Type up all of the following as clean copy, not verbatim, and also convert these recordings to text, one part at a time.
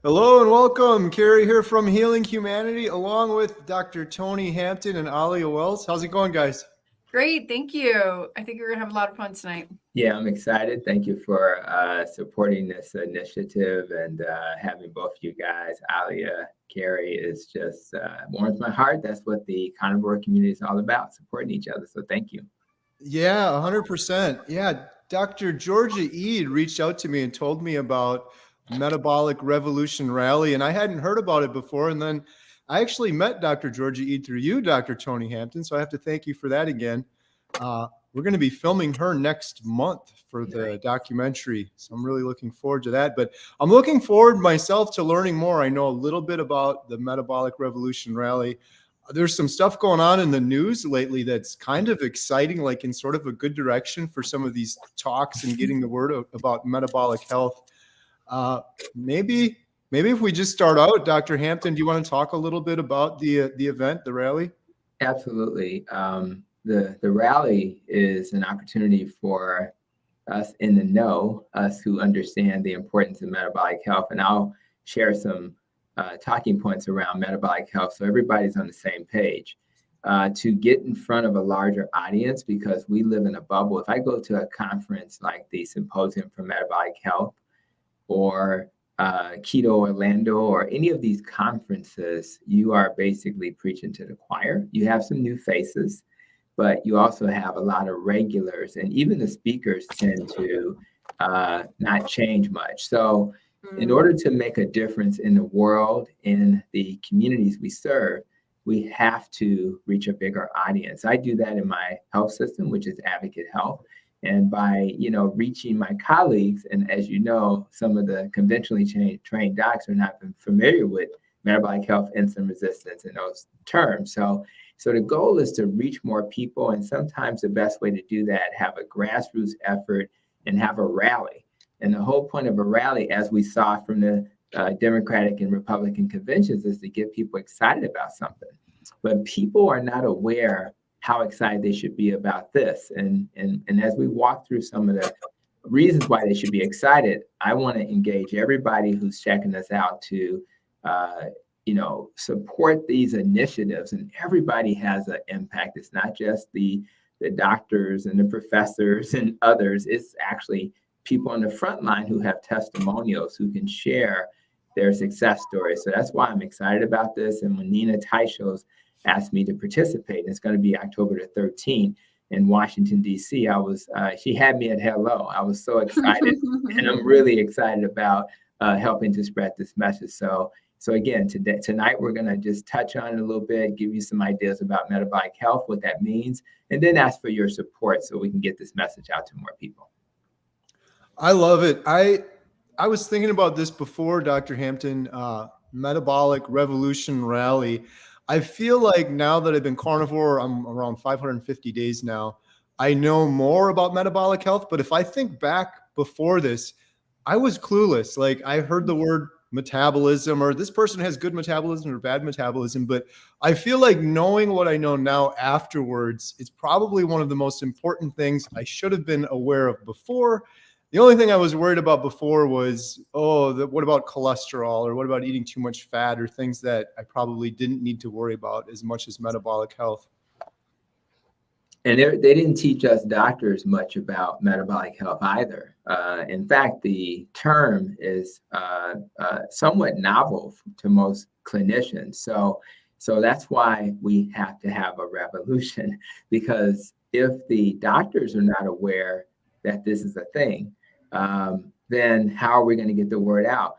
Hello and welcome. Kerry here from Healing Humanity, along with Dr. Tony Hampton and Alia Wells. How's it going, guys? Great, thank you. I think we're gonna have a lot of fun tonight. Yeah, I'm excited. Thank you for supporting this initiative and having both you guys. Alia, Kerry is just warms my heart. That's what the carnivore community is all about, supporting each other. So thank you. Yeah, 100%. Yeah, Dr. Georgia Eid reached out to me and told me about Metabolic Revolution Rally, and I hadn't heard about it before. And then I actually met Dr. Georgia Eid through you, Dr. Tony Hampton. So I have to thank you for that again. We're going to be filming her next month for the documentary. So I'm really looking forward to that. But I'm looking forward myself to learning more. I know a little bit about the Metabolic Revolution Rally. There's some stuff going on in the news lately that's kind of exciting, like in sort of a good direction for some of these talks and getting the word about metabolic health. Maybe if we just start out, Dr. Hampton, do you want to talk a little bit about the event, the rally? Absolutely. The rally is an opportunity for us in the know, us who understand the importance of metabolic health. And I'll share some talking points around metabolic health so everybody's on the same page. To get in front of a larger audience, because we live in a bubble. If I go to a conference like the Symposium for Metabolic Health or Keto Orlando or any of these conferences, you are basically preaching to the choir. You have some new faces, but you also have a lot of regulars, and even the speakers tend to not change much. So in order to make a difference in the world, in the communities we serve, we have to reach a bigger audience. I do that in my health system, which is Advocate Health. And by, reaching my colleagues, and as you know, some of the conventionally trained docs are not familiar with metabolic health, insulin resistance, and those terms. So the goal is to reach more people. And sometimes the best way to do that, have a grassroots effort and have a rally. And the whole point of a rally, as we saw from the Democratic and Republican conventions, is to get people excited about something. But people are not aware how excited they should be about this. And as we walk through some of the reasons why they should be excited, I want to engage everybody who's checking us out to support these initiatives. And everybody has an impact. It's not just the doctors and the professors and others. It's actually people on the front line who have testimonials, who can share their success stories. So that's why I'm excited about this. And when Nina Teichels asked me to participate, it's going to be October the 13th in Washington, D.C. She had me at hello. I was so excited. And I'm really excited about helping to spread this message. So again, tonight, we're going to just touch on it a little bit, give you some ideas about metabolic health, what that means, and then ask for your support so we can get this message out to more people. I love it. I was thinking about this before, Dr. Hampton, Metabolic Revolution Rally. I feel like now that I've been carnivore, I'm around 550 days now, I know more about metabolic health. But if I think back before this, I was clueless. Like, I heard the word metabolism, or this person has good metabolism or bad metabolism. But I feel like knowing what I know now afterwards, it's probably one of the most important things I should have been aware of before. The only thing I was worried about before was, what about cholesterol, or what about eating too much fat, or things that I probably didn't need to worry about as much as metabolic health. And they didn't teach us doctors much about metabolic health either. In fact, the term is somewhat novel to most clinicians. So that's why we have to have a revolution, because if the doctors are not aware that this is a thing, then how are we going to get the word out?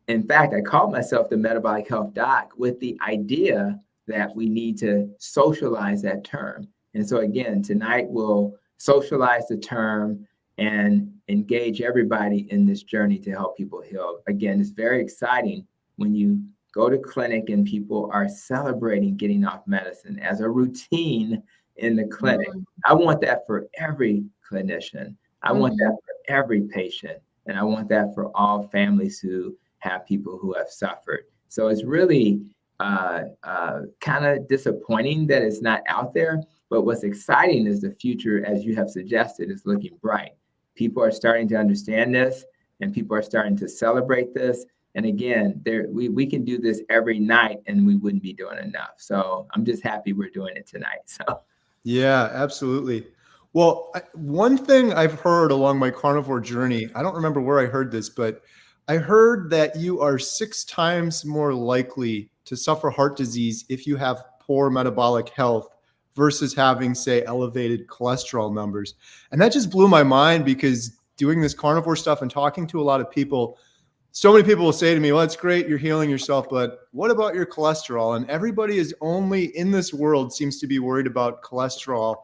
In fact, I called myself the metabolic health doc with the idea that we need to socialize that term. And so again, tonight we'll socialize the term and engage everybody in this journey to help people heal. Again, it's very exciting when you go to clinic and people are celebrating getting off medicine as a routine in the clinic. I want that for every clinician. I want that for every patient. And I want that for all families who have people who have suffered. So it's really kind of disappointing that it's not out there. But what's exciting is the future, as you have suggested, is looking bright. People are starting to understand this, and people are starting to celebrate this. And again, we can do this every night and we wouldn't be doing enough. So I'm just happy we're doing it tonight. So Yeah, absolutely. Well, one thing I've heard along my carnivore journey, I don't remember where I heard this, but I heard that you are 6 times more likely to suffer heart disease if you have poor metabolic health versus having, say, elevated cholesterol numbers. And that just blew my mind because doing this carnivore stuff and talking to a lot of people, so many people will say to me, well, it's great, you're healing yourself, but what about your cholesterol? And everybody is only in this world seems to be worried about cholesterol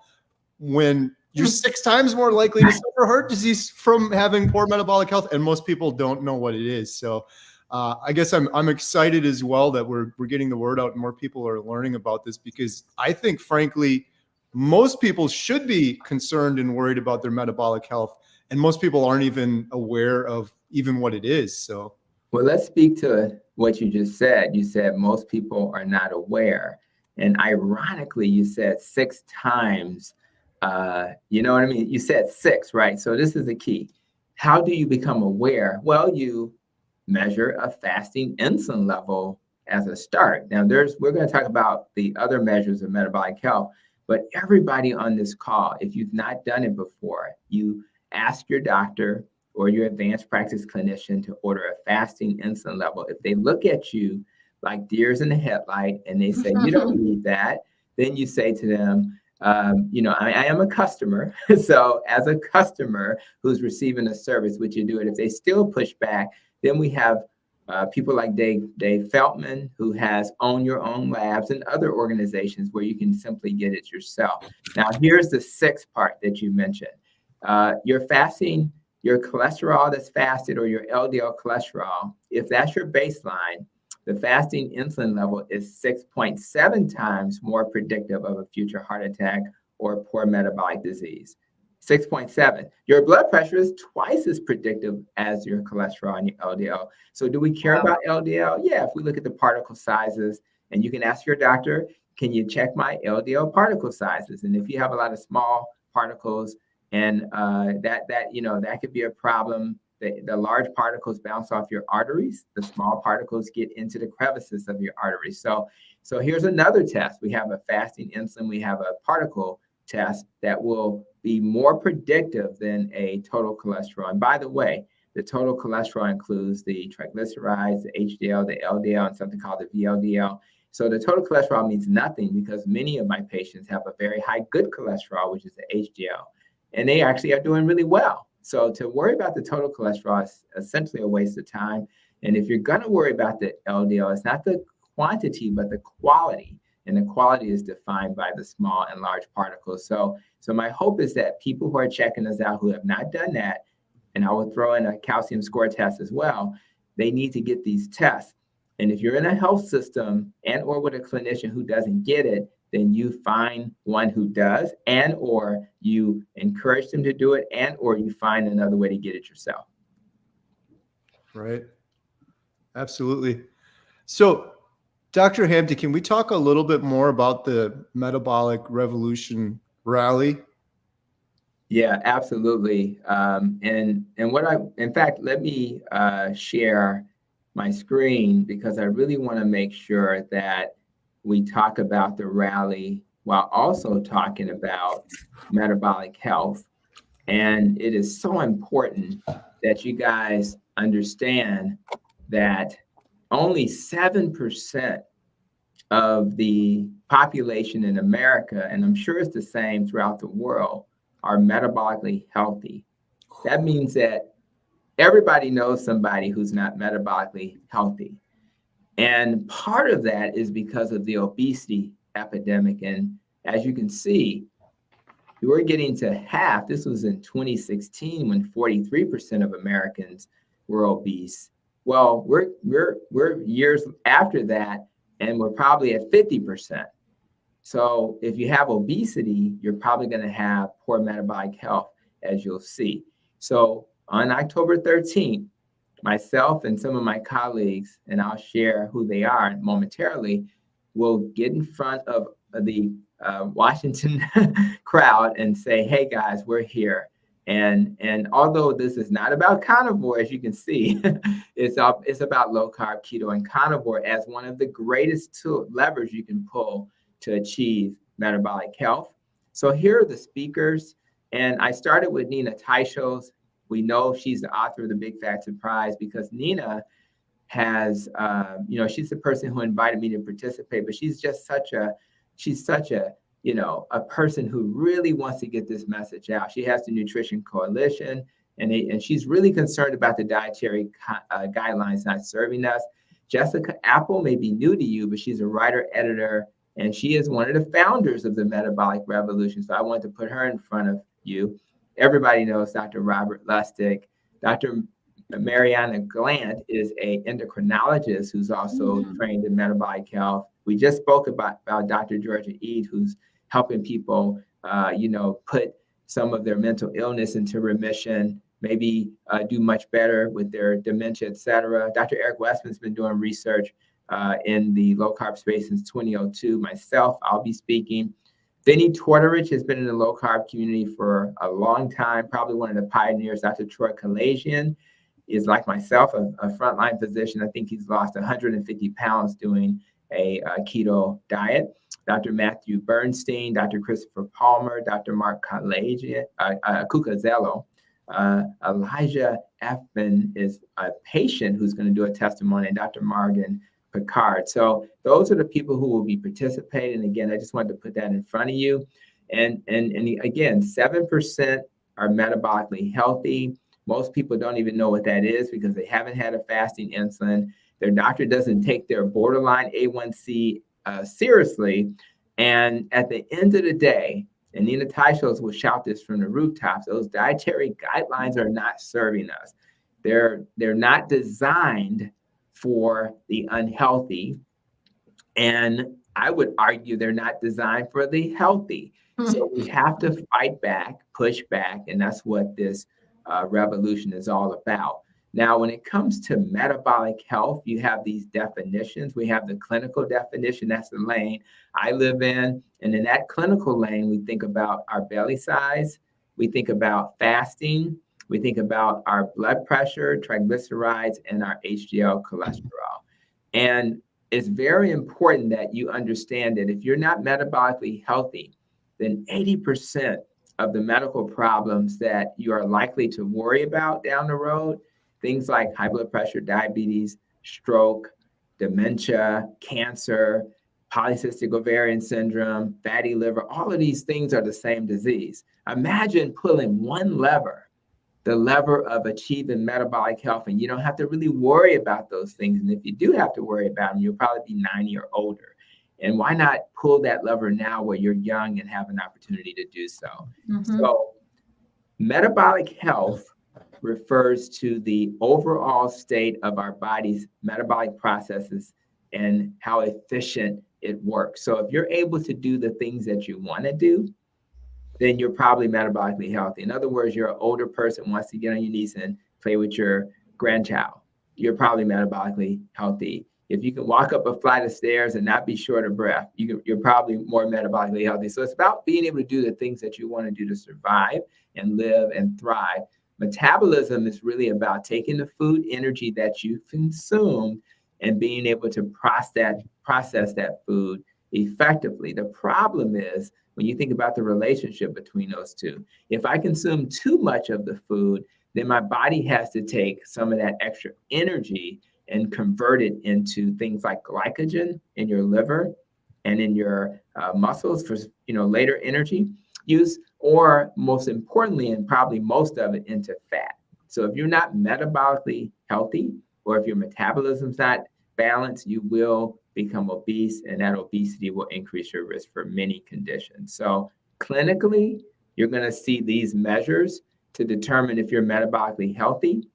when you're 6 times more likely to suffer heart disease from having poor metabolic health. And most people don't know what it is. So I guess I'm excited as well that we're getting the word out and more people are learning about this, because I think, frankly, most people should be concerned and worried about their metabolic health. And most people aren't even aware of even what it is. So, well, let's speak to what you just said. You said most people are not aware. And ironically, you said 6 times. You know what I mean? You said 6, right? So this is the key. How do you become aware? Well, you measure a fasting insulin level as a start. Now, we're going to talk about the other measures of metabolic health, but everybody on this call, if you've not done it before, you ask your doctor or your advanced practice clinician to order a fasting insulin level. If they look at you like deers in the headlight and they say, you don't need that, then you say to them, I am a customer. So as a customer who's receiving a service, would you do it? If they still push back, then we have people like Dave Feltman, who has Own Your Own Labs and other organizations where you can simply get it yourself. Now, here's the 6th part that you mentioned. Your fasting, your cholesterol that's fasted or your LDL cholesterol, if that's your baseline, the fasting insulin level is 6.7 times more predictive of a future heart attack or poor metabolic disease. 6.7. Your blood pressure is twice as predictive as your cholesterol and your LDL. So do we care about LDL? Yeah, if we look at the particle sizes, and you can ask your doctor, can you check my LDL particle sizes? And if you have a lot of small particles, and that could be a problem. The large particles bounce off your arteries. The small particles get into the crevices of your arteries. So here's another test. We have a fasting insulin. We have a particle test that will be more predictive than a total cholesterol. And by the way, the total cholesterol includes the triglycerides, the HDL, the LDL, and something called the VLDL. So the total cholesterol means nothing because many of my patients have a very high good cholesterol, which is the HDL, and they actually are doing really well. So to worry about the total cholesterol is essentially a waste of time. And if you're going to worry about the LDL, it's not the quantity, but the quality. And the quality is defined by the small and large particles. So my hope is that people who are checking us out who have not done that, and I will throw in a calcium score test as well, they need to get these tests. And if you're in a health system and or with a clinician who doesn't get it, then you find one who does, and or you encourage them to do it, and or you find another way to get it yourself. Right. Absolutely. So, Dr. Hampton, can we talk a little bit more about the Metabolic Revolution Rally? Yeah, absolutely. And in fact, let me share my screen because I really want to make sure that we talk about the rally while also talking about metabolic health. And it is so important that you guys understand that only 7% of the population in America, and I'm sure it's the same throughout the world, are metabolically healthy. That means that everybody knows somebody who's not metabolically healthy. And part of that is because of the obesity epidemic. And as you can see, we're getting to half. This was in 2016 when 43% of Americans were obese. Well, we're years after that, and we're probably at 50%. So if you have obesity, you're probably going to have poor metabolic health, as you'll see. So on October 13th, myself and some of my colleagues, and I'll share who they are momentarily, will get in front of the Washington crowd and say, hey guys, we're here. And although this is not about carnivore, as you can see, it's about low carb, keto, and carnivore as one of the greatest levers you can pull to achieve metabolic health. So here are the speakers. And I started with Nina Teicholz. We know she's the author of The Big Fat Surprise because Nina has, she's the person who invited me to participate, but she's such a a person who really wants to get this message out. She has the Nutrition Coalition, and she's really concerned about the dietary guidelines not serving us. Jessica Apple may be new to you, but she's a writer, editor, and she is one of the founders of the Metabolic Revolution. So I wanted to put her in front of you. Everybody knows Dr. Robert Lustig. Dr. Mariana Glant is an endocrinologist who's also trained in metabolic health. We just spoke about Dr. Georgia Eid, who's helping people, put some of their mental illness into remission, maybe do much better with their dementia, et cetera. Dr. Eric Westman's been doing research in the low carb space since 2002. Myself, I'll be speaking. Vinny Tortorich has been in the low carb community for a long time, probably one of the pioneers. Dr. Troy Kalasian is like myself, a frontline physician. I think he's lost 150 pounds doing a keto diet. Dr. Matthew Bernstein, Dr. Christopher Palmer, Dr. Mark Cucuzzello. Elijah Effman is a patient who's going to do a testimony, and Dr. Morgan Picard. So those are the people who will be participating. Again, I just wanted to put that in front of you. And again, 7% are metabolically healthy. Most people don't even know what that is because they haven't had a fasting insulin. Their doctor doesn't take their borderline A1C seriously. And at the end of the day, and Nina Teicholz will shout this from the rooftops, those dietary guidelines are not serving us. They're not designed for the unhealthy. And I would argue they're not designed for the healthy. So we have to fight back, push back, and that's what this revolution is all about. Now, when it comes to metabolic health, you have these definitions. We have the clinical definition, that's the lane I live in. And in that clinical lane, we think about our belly size, we think about fasting, we think about our blood pressure, triglycerides, and our HDL cholesterol. And it's very important that you understand that if you're not metabolically healthy, then 80% of the medical problems that you are likely to worry about down the road, things like high blood pressure, diabetes, stroke, dementia, cancer, polycystic ovarian syndrome, fatty liver, all of these things are the same disease. Imagine pulling one lever, the lever of achieving metabolic health, and you don't have to really worry about those things. And if you do have to worry about them, you'll probably be 90 or older. And why not pull that lever now while you're young and have an opportunity to do so? So metabolic health refers to the overall state of our body's metabolic processes and how efficient it works. So if you're able to do the things that you want to do, then you're probably metabolically healthy. In other words, you're an older person who wants to get on your knees and play with your grandchild. You're probably metabolically healthy. If you can walk up a flight of stairs and not be short of breath, you're probably more metabolically healthy. So it's about being able to do the things that you want to do to survive and live and thrive. Metabolism is really about taking the food energy that you consume and being able to process that food effectively. The problem is when you think about the relationship between those two, if I consume too much of the food, then my body has to take some of that extra energy and convert it into things like glycogen in your liver and in your muscles for later energy use, or most importantly, and probably most of it, into fat. So if you're not metabolically healthy, or if your metabolism's not balanced, you will become obese, and that obesity will increase your risk for many conditions. So clinically, you're going to see these measures to determine if you're metabolically healthy.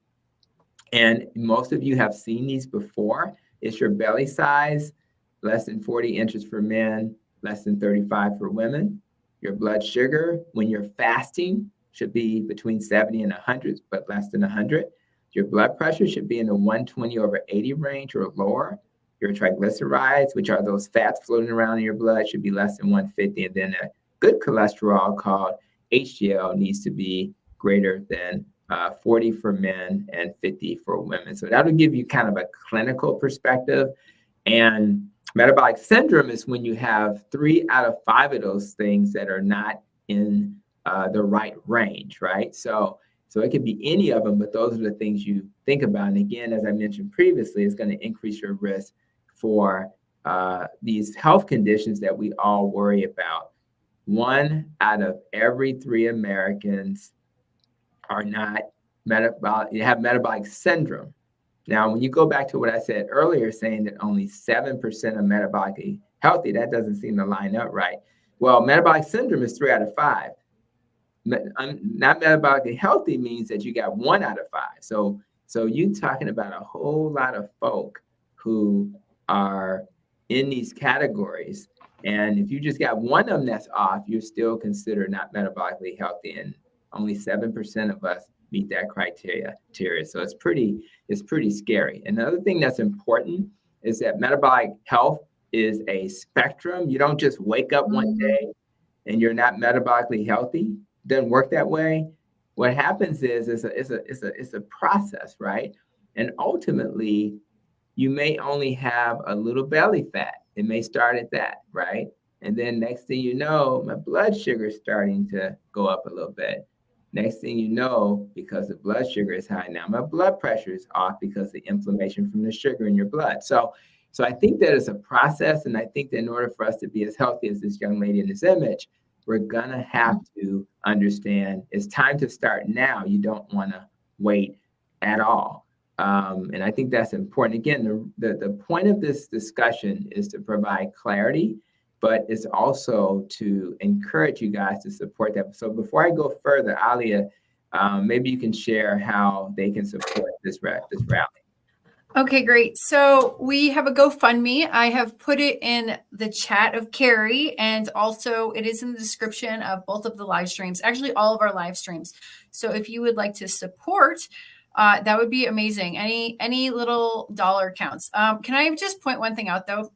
And most of you have seen these before. It's your belly size, less than 40 inches for men, less than 35 for women. Your blood sugar, when you're fasting, should be between 70 and 100, but less than 100. Your blood pressure should be in the 120/80 range or lower. Your triglycerides, which are those fats floating around in your blood, should be less than 150. And then a good cholesterol called HDL needs to be greater than 40 for men and 50 for women. So that'll give you kind of a clinical perspective. And metabolic syndrome is when you have 3 out of 5 of those things that are not in the right range, right? So it could be any of them, but those are the things you think about. And again, as I mentioned previously, it's going to increase your risk for these health conditions that we all worry about. 1 out of every 3 Americans are not metabolic, you have metabolic syndrome. Now, when you go back to what I said earlier, saying that only 7% are metabolically healthy, that doesn't seem to line up right. Well, metabolic syndrome is 3 out of 5. Not metabolically healthy means that you got 1 out of 5. So you're talking about a whole lot of folk who are in these categories. And if you just got one of them that's off, you're still considered not metabolically healthy. And only 7% of us meet that criteria. So it's pretty scary. And the other thing that's important is that metabolic health is a spectrum. You don't just wake up one day and you're not metabolically healthy. It doesn't work that way. What happens is it's a process, right? And ultimately, you may only have a little belly fat. It may start at that, right? And then next thing you know, my blood sugar is starting to go up a little bit. Next thing you know, because the blood sugar is high now, my blood pressure is off because of the inflammation from the sugar in your blood. So I think that it's a process. And I think that in order for us to be as healthy as this young lady in this image, we're going to have to understand it's time to start now. You don't want to wait at all. And I think that's important. Again, the point of this discussion is to provide clarity, but it's also to encourage you guys to support that. So before I go further, Alia, maybe you can share how they can support this rally. Okay, great. So we have a GoFundMe. I have put it in the chat of Carrie, and also it is in the description of both of the live streams, actually all of our live streams. So if you would like to support, that would be amazing. Any little dollar counts. Can I just point one thing out though,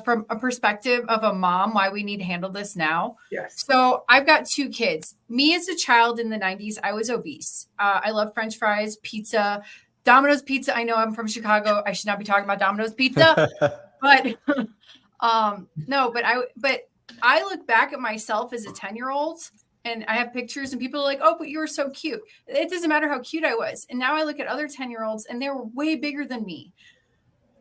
from a perspective of a mom, why we need to handle this now? Yes. So I've got 2 kids. Me as a child in the 90s, I was obese. I love French fries, pizza, Domino's pizza. I know I'm from Chicago. I should not be talking about Domino's pizza, but no, but I look back at myself as a 10-year-old and I have pictures and people are like, oh, but you were so cute. It doesn't matter how cute I was. And now I look at other 10-year-olds and they're way bigger than me.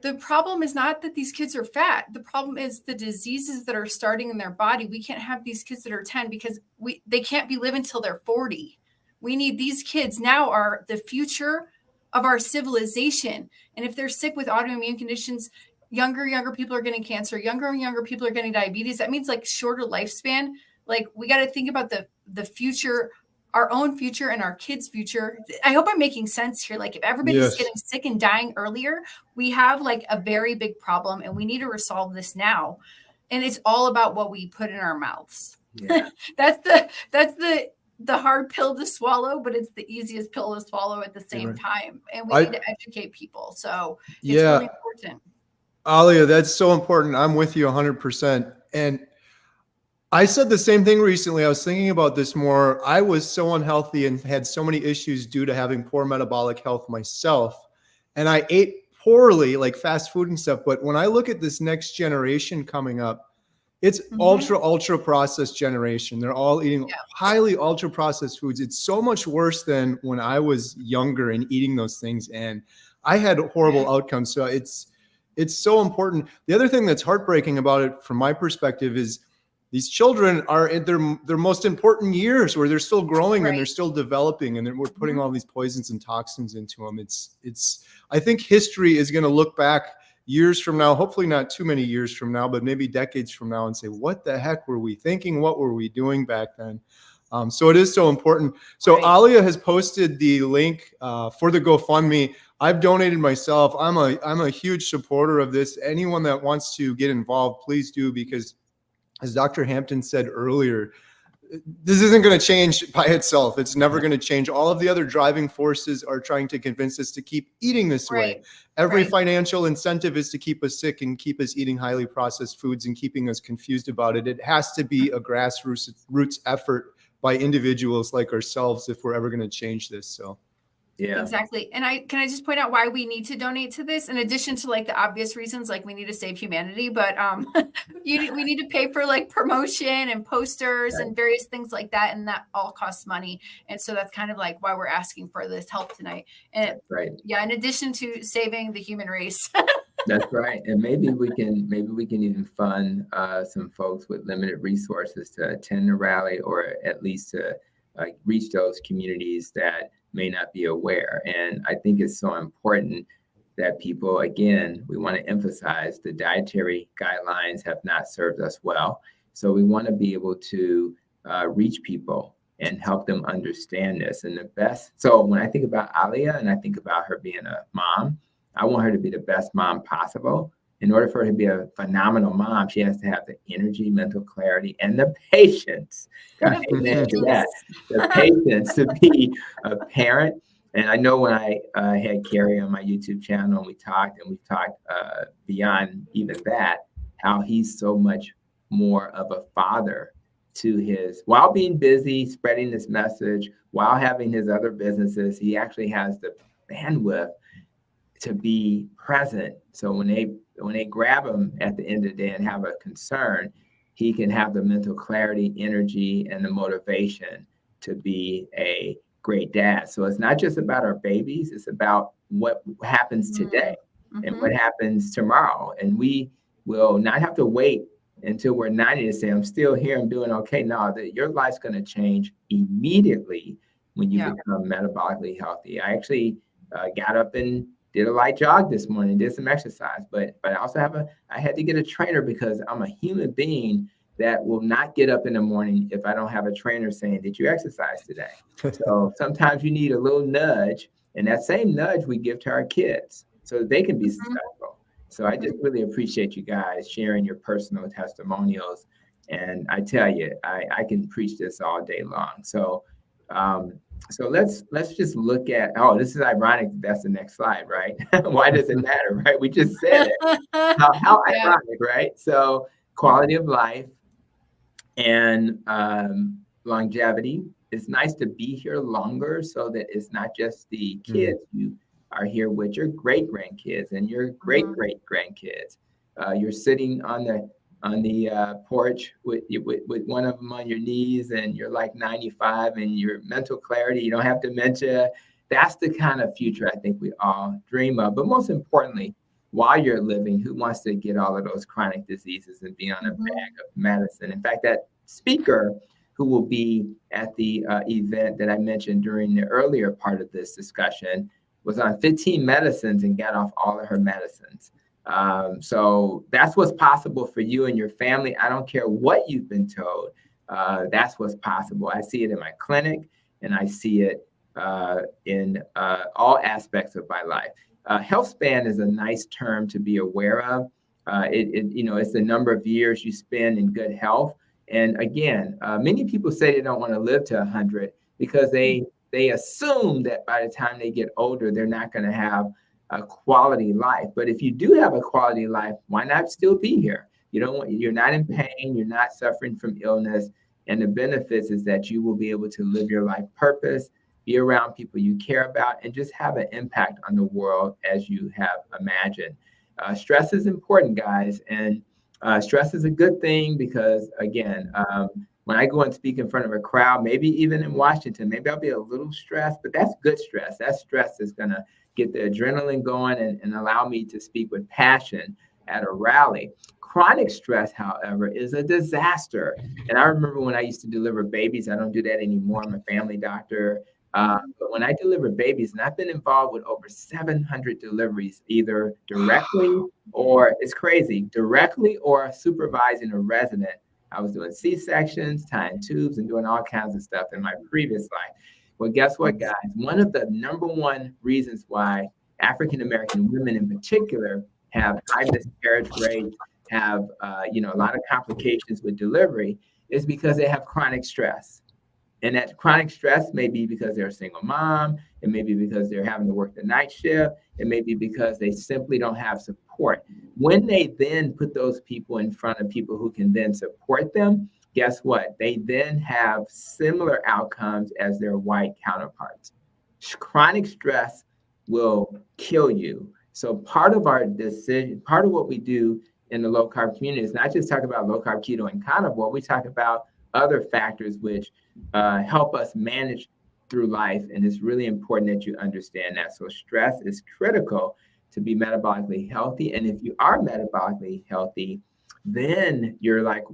The problem is not that these kids are fat. The problem is the diseases that are starting in their body. We can't have these kids that are 10 because they can't be living until they're 40. We need these kids now are the future of our civilization. And if they're sick with autoimmune conditions, younger people are getting cancer, younger people are getting diabetes. That means like shorter lifespan. Like we got to think about the future, our own future and our kids' future. I hope I'm making sense here. Like if everybody's getting sick and dying earlier, we have like a very big problem and we need to resolve this now. And it's all about what we put in our mouths. Yeah. That's the hard pill to swallow, but it's the easiest pill to swallow at the same time. And we need to educate people. So it's really important. Alia, that's so important. I'm with you 100%. And I said the same thing recently. I was thinking about this more. I was so unhealthy and had so many issues due to having poor metabolic health myself. And I ate poorly, like fast food and stuff. But when I look at this next generation coming up, it's ultra processed generation. They're all eating highly ultra processed foods. It's so much worse than when I was younger and eating those things. And I had horrible outcomes. So it's so important. The other thing that's heartbreaking about it from my perspective is these children are in their most important years where they're still growing and they're still developing, and then we're putting all these poisons and toxins into them. I think history is going to look back years from now, hopefully not too many years from now, but maybe decades from now, and say, what the heck were we thinking? What were we doing back then? So it is so important. So Alia has posted the link for the GoFundMe. I've donated myself. I'm a huge supporter of this. Anyone that wants to get involved, please do, because as Dr. Hampton said earlier, this isn't going to change by itself. It's never going to change. All of the other driving forces are trying to convince us to keep eating this way. Every financial incentive is to keep us sick and keep us eating highly processed foods and keeping us confused about it. It has to be a grassroots effort by individuals like ourselves if we're ever going to change this. So. Yeah, exactly. And can I just point out why we need to donate to this, in addition to like the obvious reasons, like we need to save humanity, but we need to pay for like promotion and posters and various things like that, and that all costs money. And so that's kind of like why we're asking for this help tonight. And yeah, in addition to saving the human race. That's right. And maybe we can even fund some folks with limited resources to attend the rally, or at least to reach those communities that may not be aware. And I think it's so important that people, again, we want to emphasize the dietary guidelines have not served us well. So we want to be able to reach people and help them understand this. And so when I think about Alia and I think about her being a mom, I want her to be the best mom possible. In order for her to be a phenomenal mom, she has to have the energy, mental clarity, and the patience. Amen to that. The patience to be a parent. And I know when I had Carrie on my YouTube channel and we've talked beyond even that, how he's so much more of a father to while being busy, spreading this message, while having his other businesses, he actually has the bandwidth to be present. So when they grab him at the end of the day and have a concern, he can have the mental clarity, energy, and the motivation to be a great dad. So it's not just about our babies, it's about what happens today and what happens tomorrow. And we will not have to wait until we're 90 to say, I'm still here, I'm doing okay. No, your life's going to change immediately when you become metabolically healthy. I actually got up and did a light jog this morning, did some exercise, but I also I had to get a trainer because I'm a human being that will not get up in the morning if I don't have a trainer saying, did you exercise today? So sometimes you need a little nudge, and that same nudge we give to our kids so that they can be successful. So I just really appreciate you guys sharing your personal testimonials. And I tell you, I can preach this all day long. So let's just look at, this is ironic. That's the next slide, right? Why does it matter, right? We just said it. How ironic, right? So quality of life and longevity. It's nice to be here longer so that it's not just the kids you are here with, your great grandkids and your great great grandkids. You're sitting on the porch with one of them on your knees, and you're like 95, and your mental clarity, you don't have dementia. That's the kind of future I think we all dream of. But most importantly, while you're living, who wants to get all of those chronic diseases and be on a bag of medicine? In fact, that speaker who will be at the event that I mentioned during the earlier part of this discussion was on 15 medicines and got off all of her medicines. So that's what's possible for you and your family. I don't care what you've been told. That's what's possible. I see it in my clinic, and I see it in all aspects of my life. Health span is a nice term to be aware of. It's the number of years you spend in good health. And again, many people say they don't want to live to 100 because they assume that by the time they get older, they're not going to have a quality life. But if you do have a quality life, why not still be here? You're not in pain, you're not suffering from illness. And the benefits is that you will be able to live your life purpose, be around people you care about, and just have an impact on the world as you have imagined. Stress is important, guys. And stress is a good thing because, again, when I go and speak in front of a crowd, maybe even in Washington, maybe I'll be a little stressed, but that's good stress. That stress is going to get the adrenaline going and allow me to speak with passion at a rally. Chronic stress, however, is a disaster. And I remember when I used to deliver babies, I don't do that anymore. I'm a family doctor. But when I deliver babies, and I've been involved with over 700 deliveries, either directly or, it's crazy, directly or supervising a resident. I was doing C-sections, tying tubes, and doing all kinds of stuff in my previous life. Well, guess what, guys? One of the number one reasons why African-American women in particular have high miscarriage rates, have a lot of complications with delivery is because they have chronic stress. And that chronic stress may be because they're a single mom. It may be because they're having to work the night shift. It may be because they simply don't have support. When they then put those people in front of people who can then support them, guess what? They then have similar outcomes as their white counterparts. Chronic stress will kill you. So part of our decision, part of what we do in the low carb community is not just talk about low carb, keto, and carnivore. We talk about other factors which help us manage through life. And it's really important that you understand that. So stress is critical to be metabolically healthy. And if you are metabolically healthy, then you're like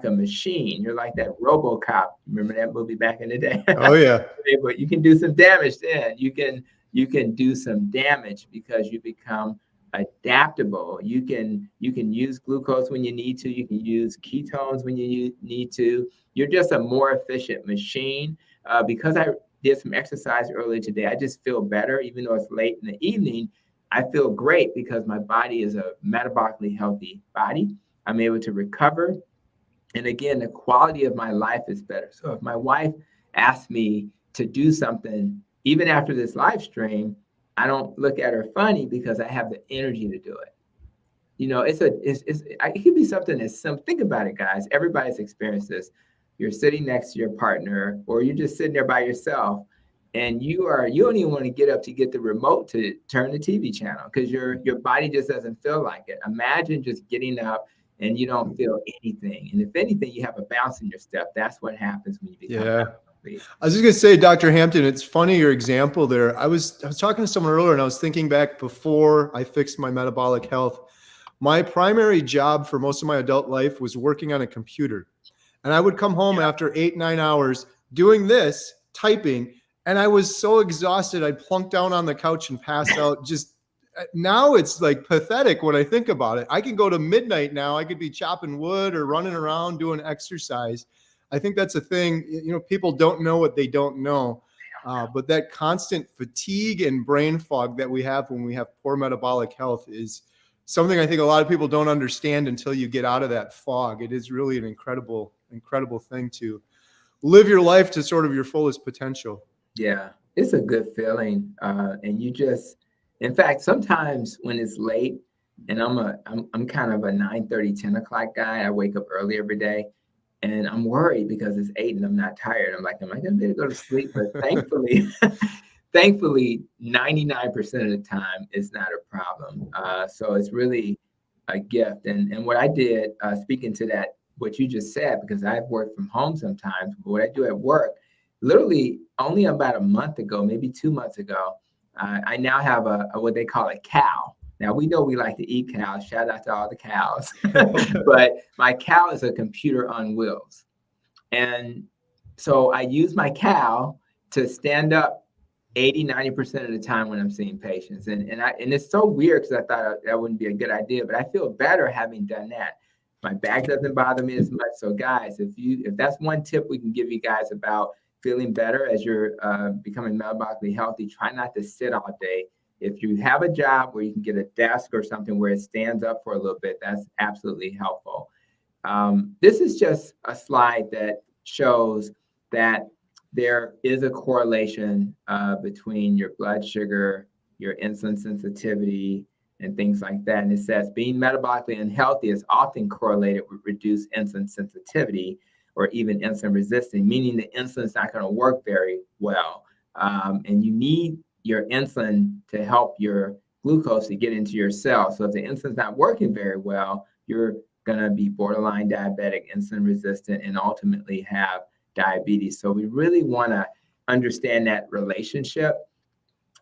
a machine. You're like that RoboCop. Remember that movie back in the day? Oh yeah. But you can do some damage then. You can do some damage because you become adaptable. You can use glucose when you need to. You can use ketones when you need to. You're just a more efficient machine. Because I did some exercise earlier today, I just feel better, even though it's late in the evening. I feel great because my body is a metabolically healthy body. I'm able to recover. And again, the quality of my life is better. So if my wife asks me to do something, even after this live stream, I don't look at her funny because I have the energy to do it. You know, it could be something as simple. Think about it, guys. Everybody's experienced this. You're sitting next to your partner, or you're just sitting there by yourself, and you don't even want to get up to get the remote to turn the TV channel because your body just doesn't feel like it. Imagine just getting up and you don't feel anything. And if anything, you have a bounce in your step. That's what happens when you become obese. I was just gonna say, Dr. Hampton, it's funny your example there. I was talking to someone earlier and I was thinking back before I fixed my metabolic health. My primary job for most of my adult life was working on a computer. And I would come home after 8-9 hours doing this, typing, and I was so exhausted, I'd plunk down on the couch and pass out. Just now it's like pathetic when I think about it. I can go to midnight now. I could be chopping wood or running around doing exercise. I think that's a thing, you know, people don't know what they don't know. But that constant fatigue and brain fog that we have when we have poor metabolic health is something I think a lot of people don't understand until you get out of that fog. It is really an incredible thing to live your life to sort of your fullest potential. Yeah, it's a good feeling. And you just, in fact, sometimes when it's late and I'm kind of a 9:30, 10 o'clock guy, I wake up early every day and I'm worried because it's 8 and I'm not tired. I'm like, am I going to be able to go to sleep? But thankfully, 99% of the time it's not a problem. So it's really a gift. And what I did, speaking to that, what you just said, because I've worked from home sometimes, but what I do at work, literally only about a month ago, maybe 2 months ago, I now have a what they call a cow. Now, we know we like to eat cows. Shout out to all the cows. But my cow is a computer on wheels. And so I use my cow to stand up 80-90% of the time when I'm seeing patients. And it's so weird because I thought that wouldn't be a good idea, but I feel better having done that. My back doesn't bother me as much. So guys, if that's one tip we can give you guys about feeling better as you're becoming metabolically healthy, try not to sit all day. If you have a job where you can get a desk or something where it stands up for a little bit, that's absolutely helpful. This is just a slide that shows that there is a correlation between your blood sugar, your insulin sensitivity, and things like that. And it says being metabolically unhealthy is often correlated with reduced insulin sensitivity or even insulin resistant, meaning the insulin's not going to work very well. And you need your insulin to help your glucose to get into your cells. So if the insulin's not working very well, you're going to be borderline diabetic, insulin resistant, and ultimately have diabetes. So we really want to understand that relationship.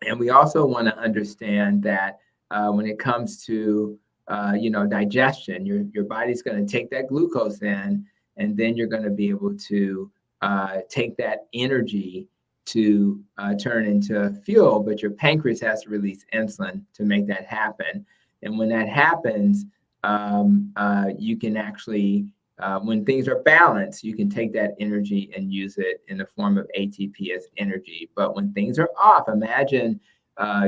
And we also want to understand that when it comes to, digestion, your body's going to take that glucose in, and then you're going to be able to take that energy to turn into fuel, but your pancreas has to release insulin to make that happen. And when that happens, you can actually, when things are balanced, you can take that energy and use it in the form of ATP as energy. But when things are off, imagine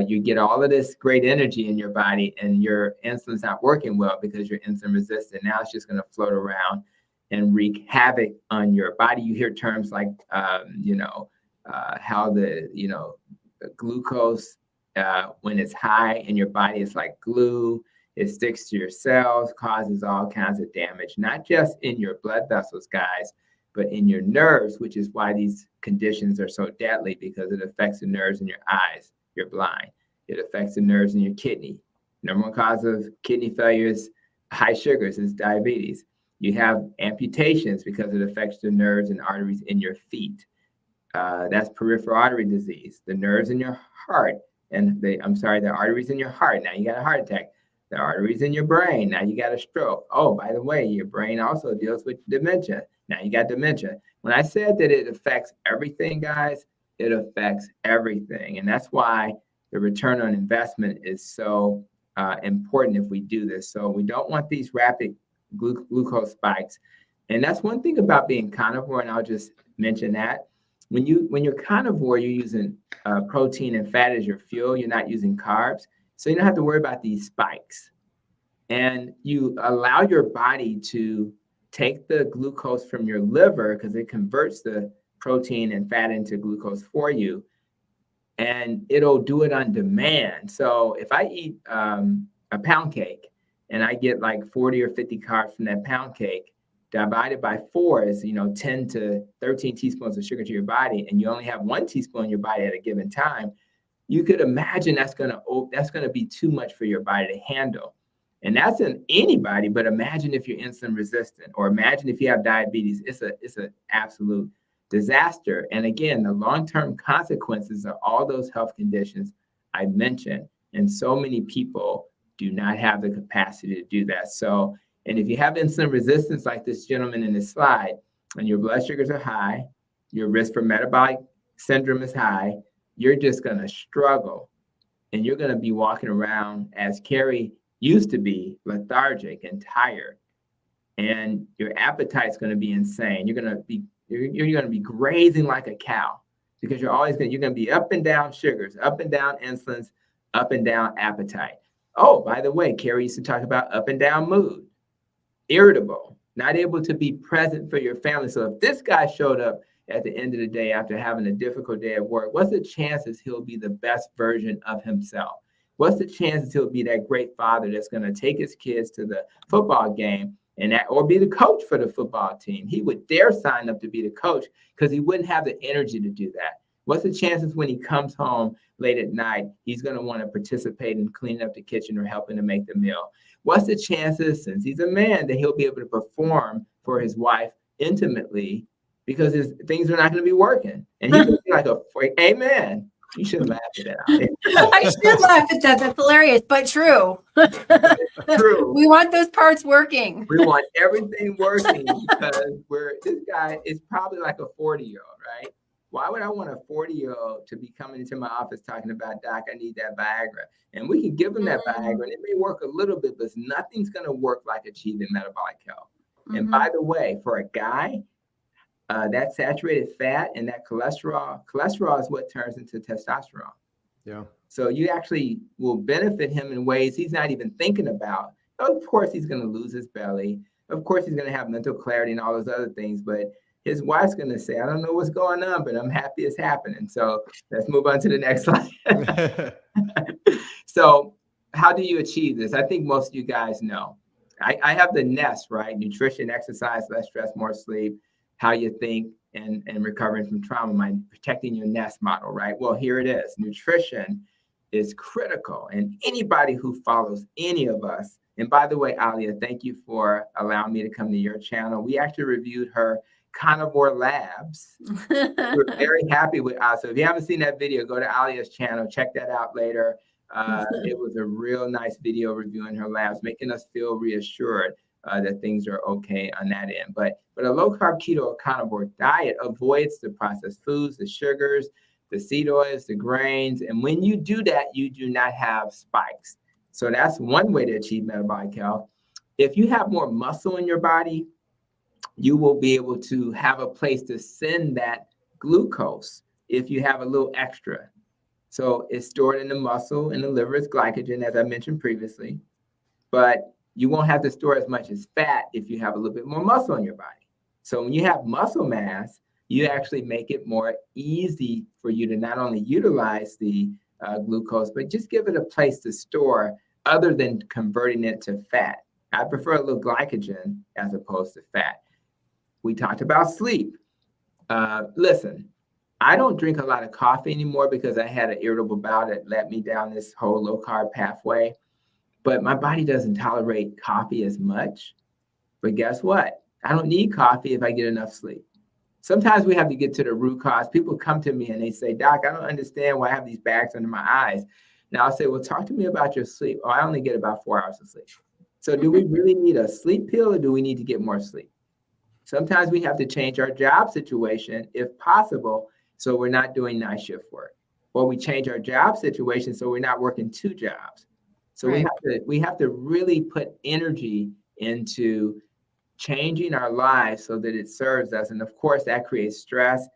you get all of this great energy in your body and your insulin's not working well because you're insulin resistant. Now it's just going to float around and wreak havoc on your body. You hear terms like, how the glucose, when it's high in your body, it's like glue. It sticks to your cells, causes all kinds of damage, not just in your blood vessels, guys, but in your nerves, which is why these conditions are so deadly, because it affects the nerves in your eyes. You're blind. It affects the nerves in your kidney. Number one cause of kidney failure is high sugars, is diabetes. You have amputations because it affects the nerves and arteries in your feet. That's peripheral artery disease. The nerves in your heart, and the arteries in your heart. Now you got a heart attack. The arteries in your brain. Now you got a stroke. Oh, by the way, your brain also deals with dementia. Now you got dementia. When I said that it affects everything, guys, it affects everything. And that's why the return on investment is so important if we do this. So we don't want these rapid glucose spikes. And that's one thing about being carnivore, and I'll just mention that. When you're carnivore, you're using protein and fat as your fuel. You're not using carbs. So you don't have to worry about these spikes. And you allow your body to take the glucose from your liver, because it converts the protein and fat into glucose for you, and it'll do it on demand. So if I eat a pound cake and I get like 40 or 50 carbs from that pound cake, divided by 4 is 10 to 13 teaspoons of sugar to your body, and you only have 1 teaspoon in your body at a given time, you could imagine that's gonna be too much for your body to handle. And that's in anybody, but imagine if you're insulin resistant, or imagine if you have diabetes. It's an absolute disaster. And again, the long-term consequences of all those health conditions I mentioned, and so many people do not have the capacity to do that. So, and if you have insulin resistance like this gentleman in this slide, and your blood sugars are high, your risk for metabolic syndrome is high, you're just going to struggle. And you're going to be walking around, as Carrie used to be, lethargic and tired. And your appetite's going to be insane. You're going to be grazing like a cow, because you're going to be up and down sugars, up and down insulins, up and down appetite. Oh, by the way, Carrie used to talk about up and down mood, irritable, not able to be present for your family. So if this guy showed up at the end of the day after having a difficult day at work, what's the chances he'll be the best version of himself? What's the chances he'll be that great father that's going to take his kids to the football game or be the coach for the football team? He would dare sign up to be the coach, because he wouldn't have the energy to do that. What's the chances when he comes home late at night, he's going to want to participate in cleaning up the kitchen or helping to make the meal? What's the chances, since he's a man, that he'll be able to perform for his wife intimately, because things are not going to be working? And he could be like amen. You shouldn't laugh at that. I should laugh at that. That's hilarious, but true. True. We want those parts working. We want everything working, because this guy is probably like a 40-year-old, right? Why would I want a 40-year-old to be coming into my office talking about, Doc, I need that Viagra? And we can give him that Viagra, and it may work a little bit, but nothing's going to work like achieving metabolic health. Mm-hmm. And by the way, for a guy, that saturated fat and that cholesterol is what turns into testosterone. Yeah. So you actually will benefit him in ways he's not even thinking about. Of course, he's going to lose his belly. Of course, he's going to have mental clarity and all those other things. But his wife's going to say, I don't know what's going on, but I'm happy it's happening. So let's move on to the next slide. So how do you achieve this? I think most of you guys know. I have the NEST, right? Nutrition, exercise, less stress, more sleep, how you think, and recovering from trauma, protecting your NEST model, right? Well, here it is. Nutrition is critical. And anybody who follows any of us, and by the way, Alia, thank you for allowing me to come to your channel. We actually reviewed her carnivore labs. We're very happy with us. So if you haven't seen that video, go to Alia's channel, check that out later. It was a real nice video reviewing her labs, making us feel reassured that things are okay on that end. But a low-carb keto or carnivore diet avoids the processed foods, the sugars, the seed oils, the grains. And when you do that, you do not have spikes. So that's one way to achieve metabolic health. If you have more muscle in your body, you will be able to have a place to send that glucose if you have a little extra. So it's stored in the muscle, and the liver is glycogen, as I mentioned previously. But you won't have to store as much as fat if you have a little bit more muscle in your body. So when you have muscle mass, you actually make it more easy for you to not only utilize the glucose, but just give it a place to store other than converting it to fat. I prefer a little glycogen as opposed to fat. We talked about sleep. Listen, I don't drink a lot of coffee anymore because I had an irritable bowel that led me down this whole low carb pathway. But my body doesn't tolerate coffee as much. But guess what? I don't need coffee if I get enough sleep. Sometimes we have to get to the root cause. People come to me and they say, Doc, I don't understand why I have these bags under my eyes. Now I'll say, well, talk to me about your sleep. Oh, I only get about 4 hours of sleep. So do we really need a sleep pill or do we need to get more sleep? Sometimes we have to change our job situation if possible, so we're not doing night shift work. Or we change our job situation so we're not working 2 jobs. So Right. we have to really put energy into changing our lives so that it serves us. And of course, that creates stress,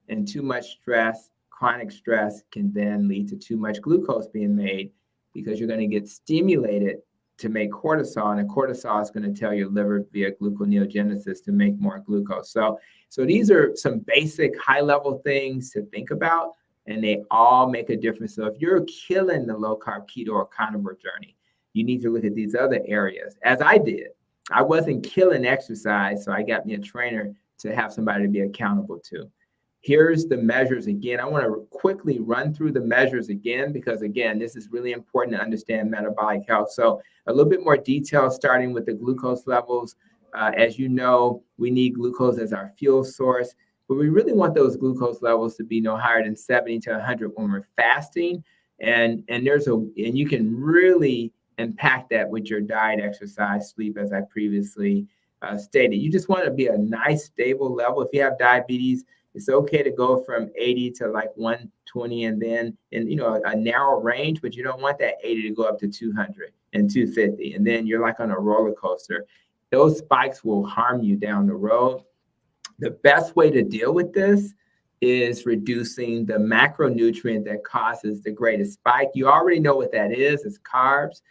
and too much stress, chronic stress, can then lead to too much glucose being made because you're going to get stimulated to make cortisol, and cortisol is going to tell your liver via gluconeogenesis to make more glucose. So these are some basic high-level things to think about, and they all make a difference. So if you're killing the low-carb keto or carnivore journey, you need to look at these other areas, as I did. I wasn't killing exercise, so I got me a trainer to have somebody to be accountable to. Here's the measures again. I want to quickly run through the measures again, because again, this is really important to understand metabolic health. So a little bit more detail, starting with the glucose levels. As you know, we need glucose as our fuel source, but we really want those glucose levels to be no higher than 70 to 100 when we're fasting. And you can really impact that with your diet, exercise, sleep, as I previously stated. You just want to be a nice, stable level. If you have diabetes, it's okay to go from 80 to like 120 and then in a narrow range, but you don't want that 80 to go up to 200 and 250. And then you're like on a roller coaster. Those spikes will harm you down the road. The best way to deal with this is reducing the macronutrient that causes the greatest spike. You already know what that is. It's carbs.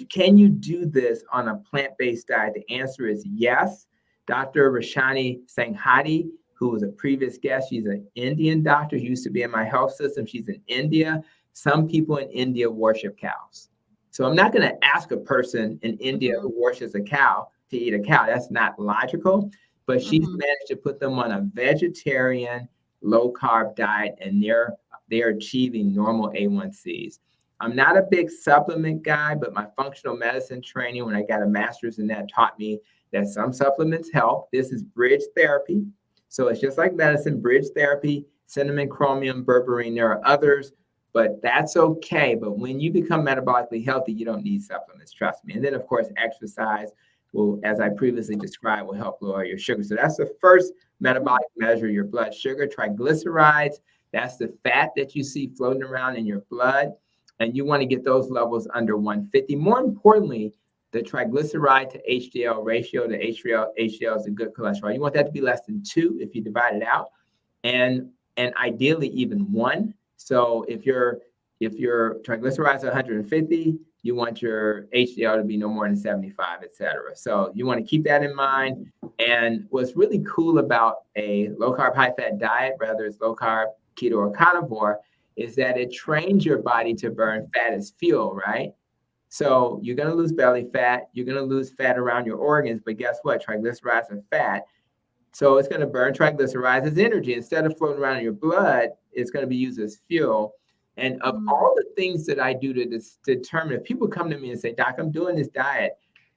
Can you do this on a plant-based diet? The answer is yes. Dr. Rashani Sanghati, who was a previous guest, she's an Indian doctor, used to be in my health system. She's in India. Some people in India worship cows. So I'm not going to ask a person in India who worships a cow to eat a cow. That's not logical. But she's managed to put them on a vegetarian, low-carb diet, and they're achieving normal A1Cs. I'm not a big supplement guy, but my functional medicine training, when I got a master's in that, taught me that some supplements help. This is bridge therapy. So it's just like medicine, bridge therapy, cinnamon, chromium, berberine. There are others, but that's okay. But when you become metabolically healthy, you don't need supplements, trust me. And then, of course, exercise will, as I previously described, will help lower your sugar. So that's the first metabolic measure, your blood sugar. Triglycerides, that's the fat that you see floating around in your blood. And you want to get those levels under 150. More importantly, the triglyceride to HDL ratio, the HDL is a good cholesterol. You want that to be less than 2 if you divide it out, and ideally even 1. So if your triglycerides are 150, you want your HDL to be no more than 75, et cetera. So you want to keep that in mind. And what's really cool about a low carb, high fat diet, whether it's low carb, keto, or carnivore, is that it trains your body to burn fat as fuel, right? So you're going to lose belly fat. You're going to lose fat around your organs. But guess what? Triglycerides are fat. So it's going to burn triglycerides as energy. Instead of floating around in your blood, it's going to be used as fuel. And of all the things that I do to determine, if people come to me and say, Doc, I'm doing this diet,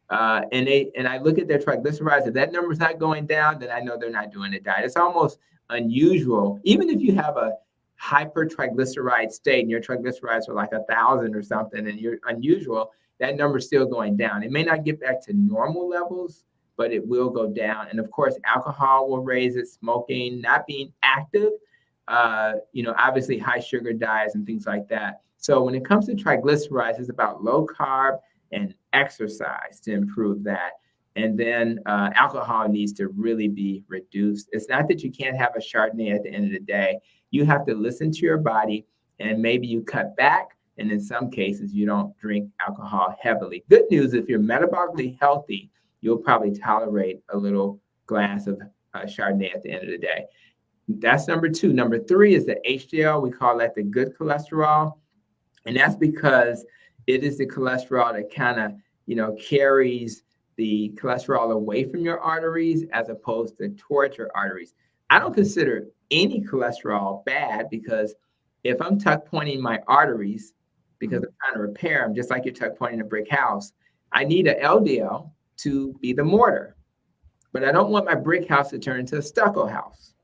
and I look at their triglycerides, if that number's not going down, then I know they're not doing the diet. It's almost unusual. Even if you have a hypertriglyceride state and your triglycerides are like 1,000 or something and you're unusual, that number's still going down. It may not get back to normal levels, but it will go down. And of course, alcohol will raise it, smoking, not being active, obviously high sugar diets and things like that. So when it comes to triglycerides, it's about low carb and exercise to improve that. And then alcohol needs to really be reduced. It's not that you can't have a Chardonnay at the end of the day. You have to listen to your body, and maybe you cut back. And in some cases, you don't drink alcohol heavily. Good news, if you're metabolically healthy, you'll probably tolerate a little glass of Chardonnay at the end of the day. That's number 2. Number 3 is the HDL. We call that the good cholesterol. And that's because It is the cholesterol that kind of, carries the cholesterol away from your arteries as opposed to towards your arteries. I don't consider any cholesterol bad, because if I'm tuck pointing my arteries because I'm trying to repair them, just like you're tuck pointing a brick house, I need an LDL to be the mortar. But I don't want my brick house to turn into a stucco house.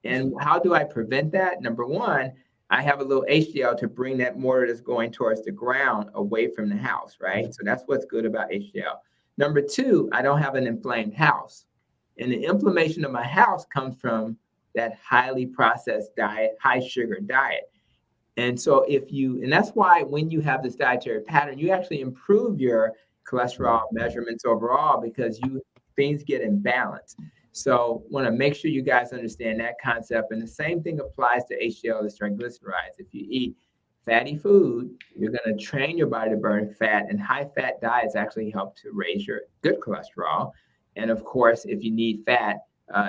And how do I prevent that? Number one, I have a little HDL to bring that mortar that's going towards the ground away from the house, right? So that's what's good about HDL. Number two, I don't have an inflamed house. And the inflammation of my house comes from that highly processed diet, high sugar diet. And so and that's why when you have this dietary pattern, you actually improve your cholesterol measurements overall, because things get in balance. So want to make sure you guys understand that concept. And the same thing applies to HDL and triglycerides. If you eat fatty food, you're going to train your body to burn fat, and high fat diets actually help to raise your good cholesterol. And of course, if you need fat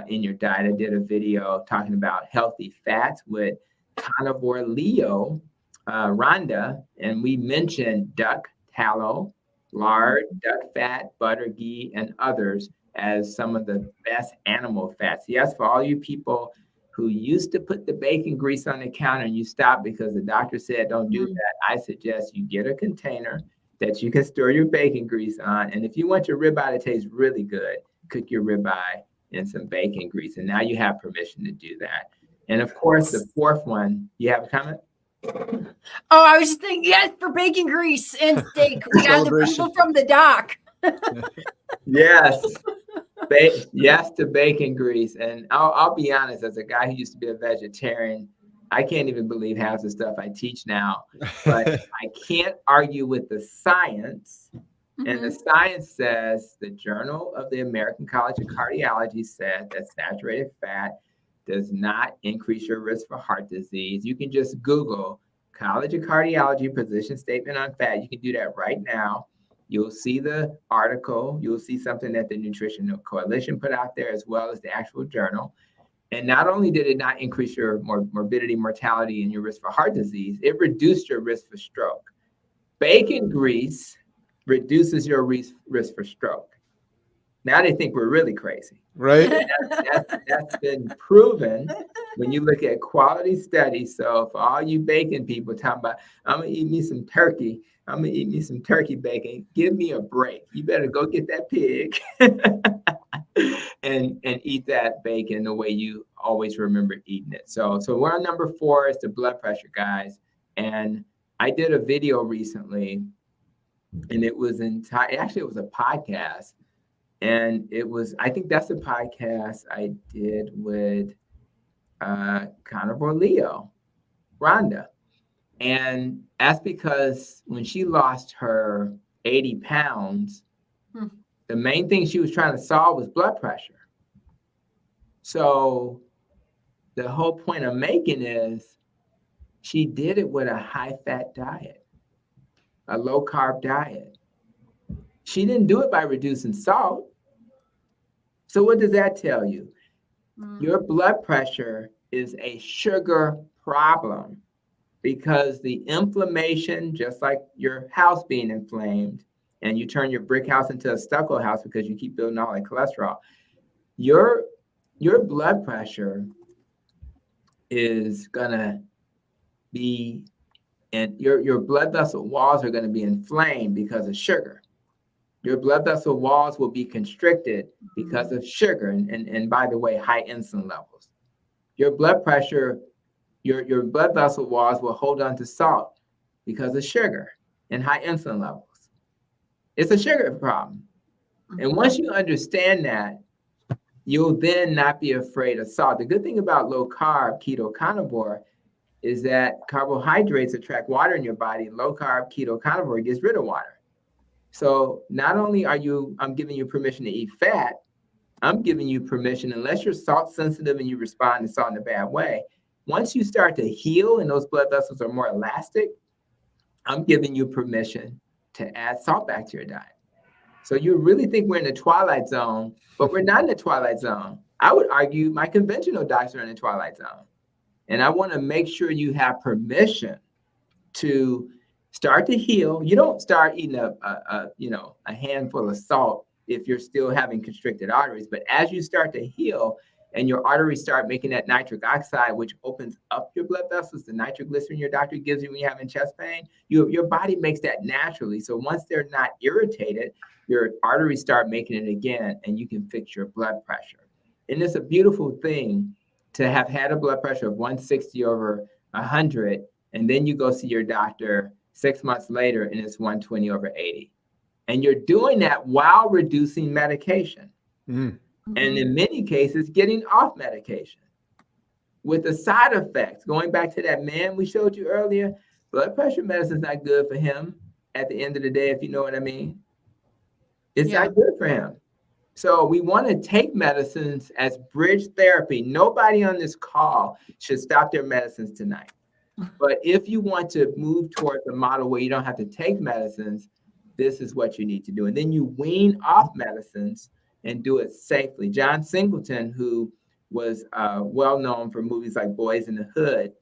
in your diet, I did a video talking about healthy fats with carnivore Leo, Rhonda, and we mentioned duck tallow, lard, duck fat, butter, ghee, and others as some of the best animal fats. Yes, for all you people who used to put the bacon grease on the counter and you stopped because the doctor said don't do that, I suggest you get a container that you can store your bacon grease on. And if you want your ribeye to taste really good, cook your ribeye in some bacon grease. And now you have permission to do that. And of course, the fourth one, you have a comment? Oh, I was just thinking, yes, for bacon grease and steak. We got the people from the dock. Yes. Yes to bacon grease. And I'll be honest, as a guy who used to be a vegetarian, I can't even believe half the stuff I teach now. But I can't argue with the science. And the science says, the Journal of the American College of Cardiology said that saturated fat does not increase your risk for heart disease. You can just Google College of Cardiology position statement on fat. You can do that right now. You'll see the article. You'll see something that the Nutrition Coalition put out there, as well as the actual journal. And not only did it not increase your morbidity, mortality, and your risk for heart disease, it reduced your risk for stroke. Bacon grease reduces your risk for stroke. Now they think we're really crazy. Right. That's been proven when you look at quality studies. So for all you bacon people talking about, I'm going to eat me some turkey. I'm going to eat me some turkey bacon. Give me a break. You better go get that pig and eat that bacon the way you always remember eating it. So we're on number 4 is the blood pressure, guys. And I did a video recently, and it was actually it was a podcast. And I think that's the podcast I did with carnivore Leo, Rhonda. And that's because when she lost her 80 pounds, the main thing she was trying to solve was blood pressure. So the whole point I'm making is she did it with a high-fat diet, a low-carb diet. She didn't do it by reducing salt. So what does that tell you? Your blood pressure is a sugar problem, because the inflammation, just like your house being inflamed, and you turn your brick house into a stucco house because you keep building all that cholesterol, your blood pressure is gonna be, and your blood vessel walls are gonna be inflamed because of sugar. Your blood vessel walls will be constricted because of sugar, and by the way, high insulin levels. Your blood pressure, your blood vessel walls will hold on to salt because of sugar and high insulin levels. It's a sugar problem. And once you understand that, you'll then not be afraid of salt. The good thing about low carb, keto, carnivore is that carbohydrates attract water in your body. Low carb, keto, carnivore gets rid of water. So not only I'm giving you permission to eat fat, I'm giving you permission, unless you're salt sensitive and you respond to salt in a bad way, once you start to heal and those blood vessels are more elastic, I'm giving you permission to add salt back to your diet. So you really think we're in the twilight zone, but we're not in the twilight zone. I would argue my conventional diets are in the twilight zone. And I want to make sure you have permission to start to heal. You don't start eating a handful of salt if you're still having constricted arteries. But as you start to heal and your arteries start making that nitric oxide, which opens up your blood vessels, the nitroglycerin your doctor gives you when you're having chest pain, your body makes that naturally. So once they're not irritated, your arteries start making it again, and you can fix your blood pressure. And it's a beautiful thing to have had a blood pressure of 160 over 100, and then you go see your doctor 6 months later and it's 120 over 80. And you're doing that while reducing medication. And in many cases, getting off medication. With the side effects, going back to that man we showed you earlier, blood pressure medicine is not good for him at the end of the day, if you know what I mean. It's not good for him. So we want to take medicines as bridge therapy. Nobody on this call should stop their medicines tonight. But if you want to move towards a model where you don't have to take medicines, this is what you need to do. And then you wean off medicines and do it safely. John Singleton, who was well known for movies like Boys in the Hood,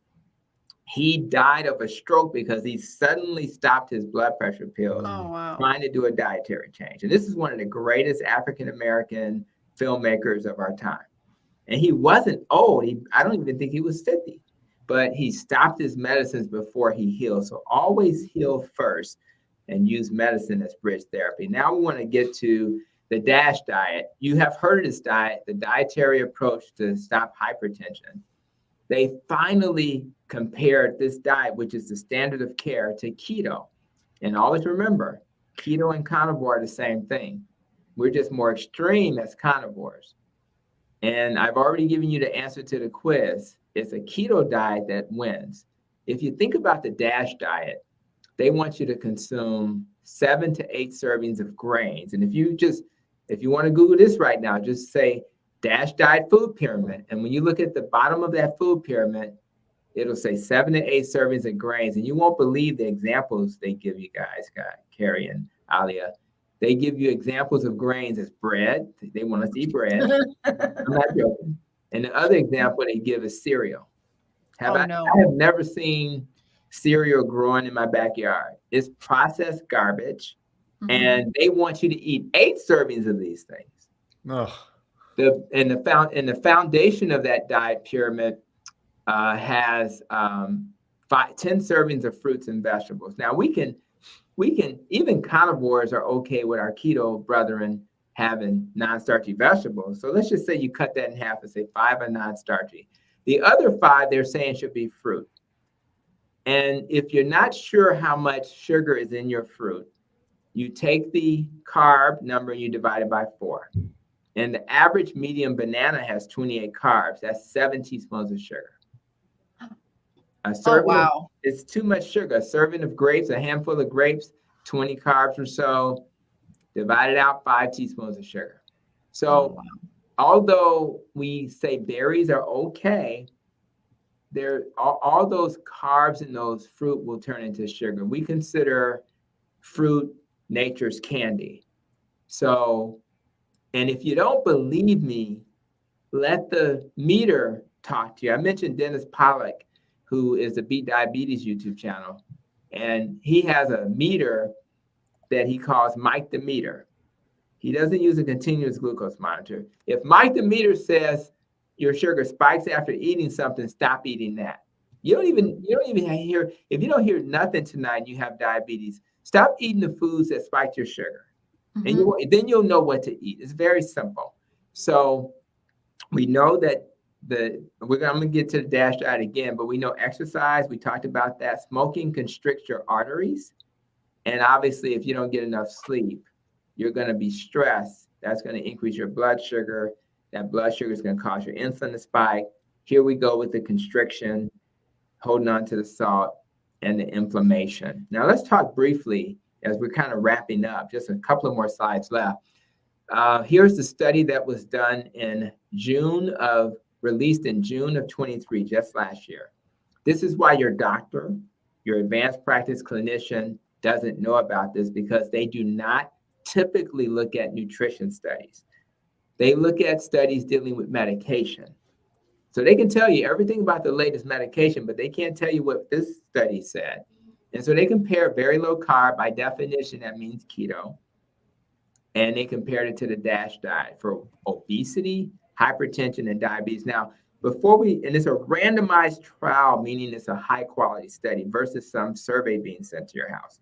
he died of a stroke because he suddenly stopped his blood pressure pills trying to do a dietary change. And this is one of the greatest African-American filmmakers of our time. And he wasn't old. I don't even think he was 50, but he stopped his medicines before he healed. So always heal first and use medicine as bridge therapy. Now we want to get to the DASH diet. You have heard of this diet, the dietary approach to stop hypertension. They finally compared this diet, which is the standard of care, to keto. And always remember, keto and carnivore are the same thing. We're just more extreme as carnivores. And I've already given you the answer to the quiz. It's a keto diet that wins. If you think about the DASH diet, they want you to consume 7 to 8 servings of grains. And if you want to Google this right now, just say DASH diet food pyramid. And when you look at the bottom of that food pyramid, it'll say 7 to 8 servings of grains. And you won't believe the examples they give you guys, Carrie and Alia. They give you examples of grains as bread. They want us to eat bread. I'm not joking. And the other example they give is cereal. I have never seen cereal growing in my backyard. It's processed garbage. And they want you to eat 8 servings of these things. The foundation of that diet pyramid has 10 servings of fruits and vegetables. Now we can even carnivores are okay with our keto brethren having non-starchy vegetables. So let's just say you cut that in half and say 5 are non-starchy. The other 5 they're saying should be fruit. And if you're not sure how much sugar is in your fruit, you take the carb number and you divide it by 4. And the average medium banana has 28 carbs. That's 7 teaspoons of sugar. It's too much sugar. A serving of grapes, a handful of grapes, 20 carbs or so, divided out 5 teaspoons of sugar. So although we say berries are okay, all those carbs in those fruit will turn into sugar. We consider fruit nature's candy. So, and if you don't believe me, let the meter talk to you. I mentioned Dennis Pollock, who is the Beat Diabetes YouTube channel, and he has a meter that he calls Mike the Meter. He doesn't use a continuous glucose monitor. If Mike the Meter says your sugar spikes after eating something, stop eating that. You don't even hear, if you don't hear nothing tonight and you have diabetes, stop eating the foods that spike your sugar. And then you'll know what to eat. It's very simple. So we know that I'm going to get to the DASH diet again, but we know exercise, we talked about that. Smoking constricts your arteries. And obviously, if you don't get enough sleep, you're going to be stressed. That's going to increase your blood sugar. That blood sugar is going to cause your insulin to spike. Here we go with the constriction, holding on to the salt, and the inflammation. Now, let's talk briefly as we're kind of wrapping up. Just a couple of more slides left. Here's the study that was done in released in June of 23, just last year. This is why your doctor, your advanced practice clinician doesn't know about this, because they do not typically look at nutrition studies. They look at studies dealing with medication. So they can tell you everything about the latest medication, but they can't tell you what this study said. And so they compare very low carb. By definition, that means keto. And they compared it to the DASH diet for obesity, hypertension, and diabetes. Now, and it's a randomized trial, meaning it's a high quality study versus some survey being sent to your house.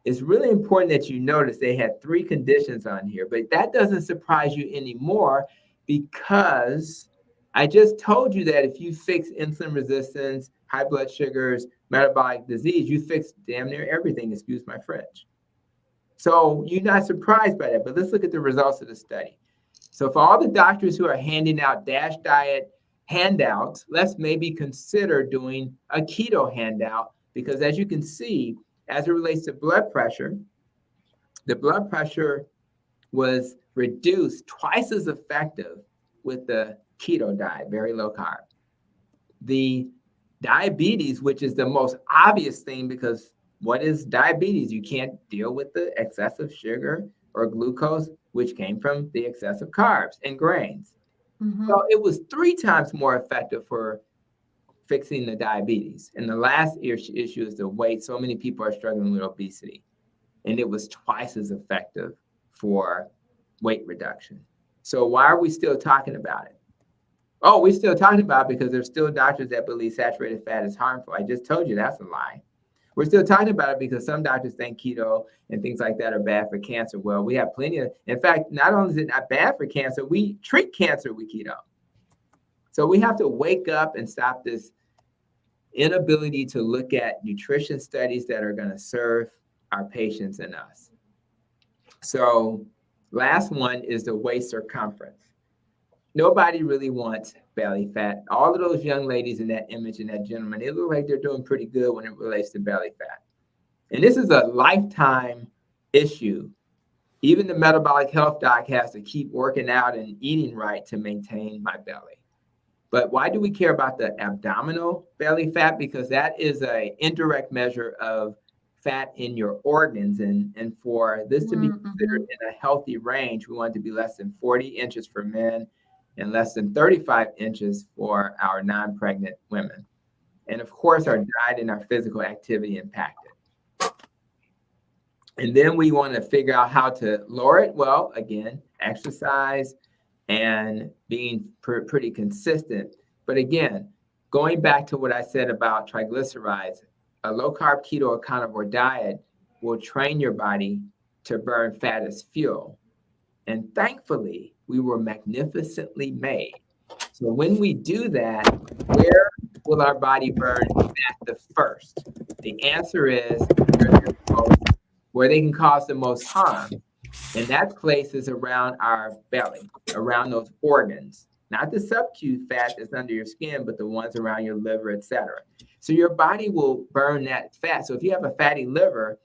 It's really important that you notice they had 3 conditions on here, but that doesn't surprise you anymore because I just told you that if you fix insulin resistance, high blood sugars, metabolic disease, you fix damn near everything, excuse my French. So you're not surprised by that, but let's look at the results of the study. So for all the doctors who are handing out DASH diet handouts, let's maybe consider doing a keto handout, because as you can see, as it relates to blood pressure, the blood pressure was reduced twice as effective with the keto diet, very low carb. The diabetes, which is the most obvious thing, because what is diabetes? You can't deal with the excessive sugar or glucose, which came from the excessive carbs and grains. Mm-hmm. So it was 3 times more effective for fixing the diabetes. And the last issue is the weight. So many people are struggling with obesity. And it was twice as effective for weight reduction. So why are we still talking about it? Oh, we're still talking about it because there's still doctors that believe saturated fat is harmful. I just told you that's a lie. We're still talking about it because some doctors think keto and things like that are bad for cancer. Well, we have plenty of, in fact, not only is it not bad for cancer, we treat cancer with keto. So we have to wake up and stop this inability to look at nutrition studies that are going to serve our patients and us. So last one is the waist circumference. Nobody really wants belly fat. All of those young ladies in that image and that gentleman, they look like they're doing pretty good when it relates to belly fat. And this is a lifetime issue. Even the metabolic health doc has to keep working out and eating right to maintain my belly. But why do we care about the abdominal belly fat? Because that is an indirect measure of fat in your organs. And for this to be considered in a healthy range, we want it to be less than 40 inches for men and less than 35 inches for our non-pregnant women. And of course, our diet and our physical activity impact it. And then we want to figure out how to lower it. Well, again, exercise and being pretty consistent. But again, going back to what I said about triglycerides, a low-carb keto or carnivore diet will train your body to burn fat as fuel. And thankfully, we were magnificently made. So when we do that, where will our body burn fat the first? The answer is where they can cause the most harm. And that place is around our belly, around those organs, not the subcutaneous fat that's under your skin, but the ones around your liver, etc. So your body will burn that fat. So if you have a fatty liver,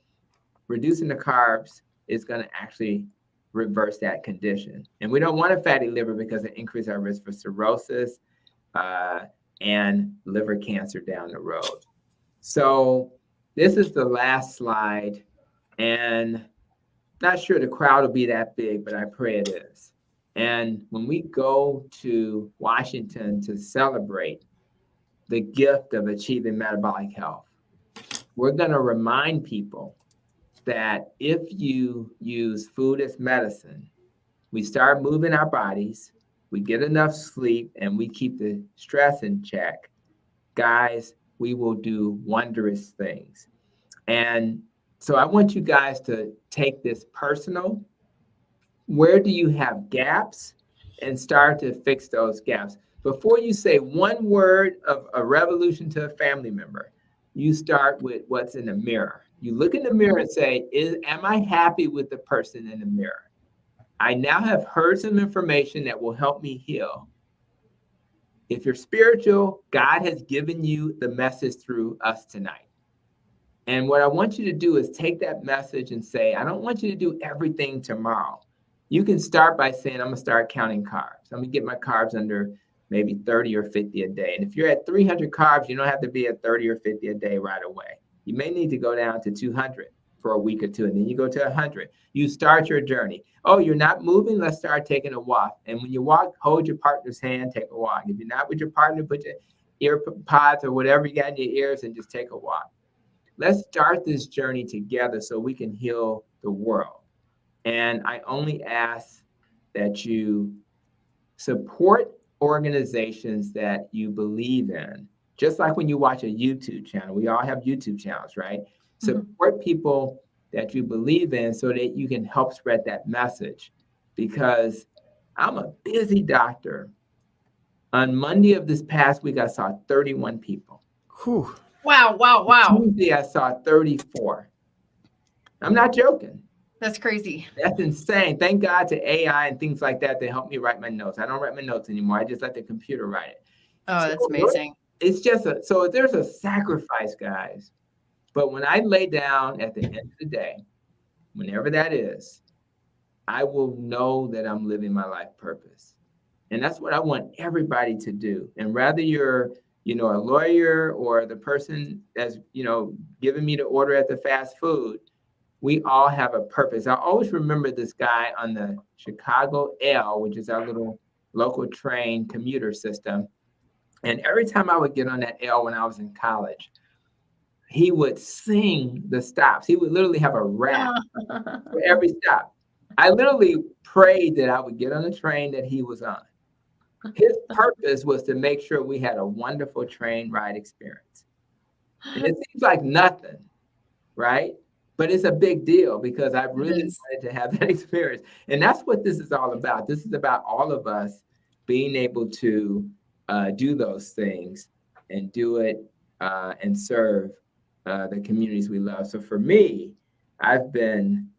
reducing the carbs is going to actually reverse that condition. And we don't want a fatty liver because it increases our risk for cirrhosis and liver cancer down the road. So this is the last slide. And not sure the crowd will be that big, but I pray it is. And when we go to Washington to celebrate the gift of achieving metabolic health, we're going to remind people that if you use food as medicine, we start moving our bodies, we get enough sleep, and we keep the stress in check, guys, we will do wondrous things. And so I want you guys to take this personal. Where do you have gaps? And start to fix those gaps. Before you say one word of a revolution to a family member, you start with what's in the mirror. You look in the mirror and say, am I happy with the person in the mirror? I now have heard some information that will help me heal. If you're spiritual, God has given you the message through us tonight. And what I want you to do is take that message and say, I don't want you to do everything tomorrow. You can start by saying, I'm going to start counting carbs. I'm going to get my carbs under maybe 30 or 50 a day. And if you're at 300 carbs, you don't have to be at 30 or 50 a day right away. You may need to go down to 200 for a week or two, and then you go to 100. You start your journey. Oh, you're not moving? Let's start taking a walk. And when you walk, hold your partner's hand, take a walk. If you're not with your partner, put your ear pods or whatever you got in your ears and just take a walk. let's start this journey together so we can heal the world. And I only ask that you support organizations that you believe in. Just like when you watch a YouTube channel, we all have YouTube channels, right? Support people that you believe in so that you can help spread that message. Because I'm a busy doctor. On Monday of this past week, I saw 31 people. Whew. Wow. Tuesday, I saw 34. I'm not joking. That's crazy. That's insane. Thank God to AI and things like that help me write my notes. I don't write my notes anymore. I just let the computer write it. Oh, that's amazing. It's just so there's a sacrifice, guys. But when I lay down at the end of the day, whenever that is, I will know that I'm living my life purpose. And that's what I want everybody to do. And whether you're, a lawyer or the person that's, giving me the order at the fast food, we all have a purpose. I always remember this guy on the Chicago L, which is our little local train commuter system. And every time I would get on that L when I was in college, he would sing the stops. He would literally have a rap for every stop. I literally prayed that I would get on the train that he was on. His purpose was to make sure we had a wonderful train ride experience. And it seems like nothing, right? But it's a big deal because I really wanted to have that experience. And that's what this is all about. This is about all of us being able to do those things and do it and serve the communities we love. So for me, I've been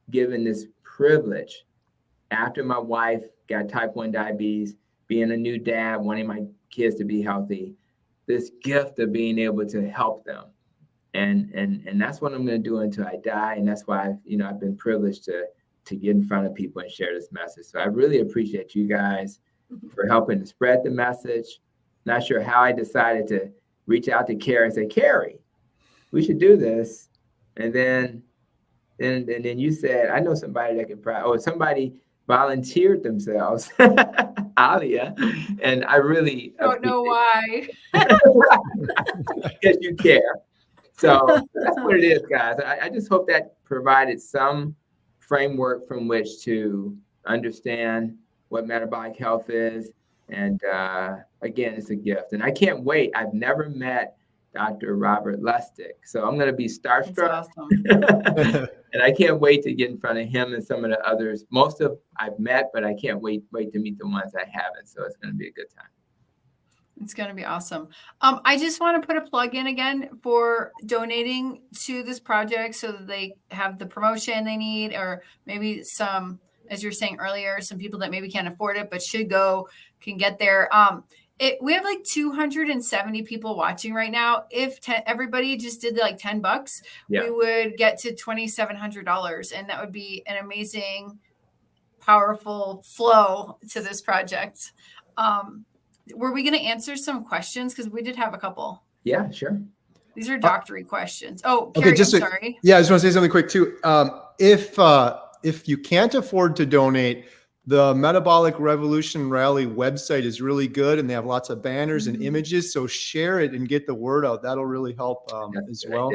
given this privilege after my wife got type 1 diabetes, being a new dad, wanting my kids to be healthy, this gift of being able to help them. And that's what I'm going to do until I die. And that's why, I've been privileged to get in front of people and share this message. So I really appreciate you guys for helping to spread the message. Not sure how I decided to reach out to Carrie and say, Carrie, we should do this. And then you said, I know somebody that can somebody volunteered themselves, Alia, and I really don't know why. Because you care. So that's what it is, guys. I just hope that provided some framework from which to understand what metabolic health is. And again, it's a gift. And I can't wait. I've never met Dr. Robert Lustig. So I'm going to be starstruck. Awesome. And I can't wait to get in front of him and some of the others. Most of I've met, but I can't wait to meet the ones I haven't. So it's going to be a good time. It's going to be awesome. I just want to put a plug in again for donating to this project so that they have the promotion they need, or maybe some, as you were saying earlier, some people that maybe can't afford it but should go can get there. We have like 270 people watching right now. If everybody just did like $10, we would get to $2,700, and that would be an amazing, powerful flow to this project. Were we going to answer some questions? Because we did have a couple. Yeah, sure. These are doctory questions. Oh, okay, Carrie, sorry. Yeah, I just want to say something quick too. If you can't afford to donate, the Metabolic Revolution Rally website is really good, and they have lots of banners and images. So share it and get the word out. That'll really help as well.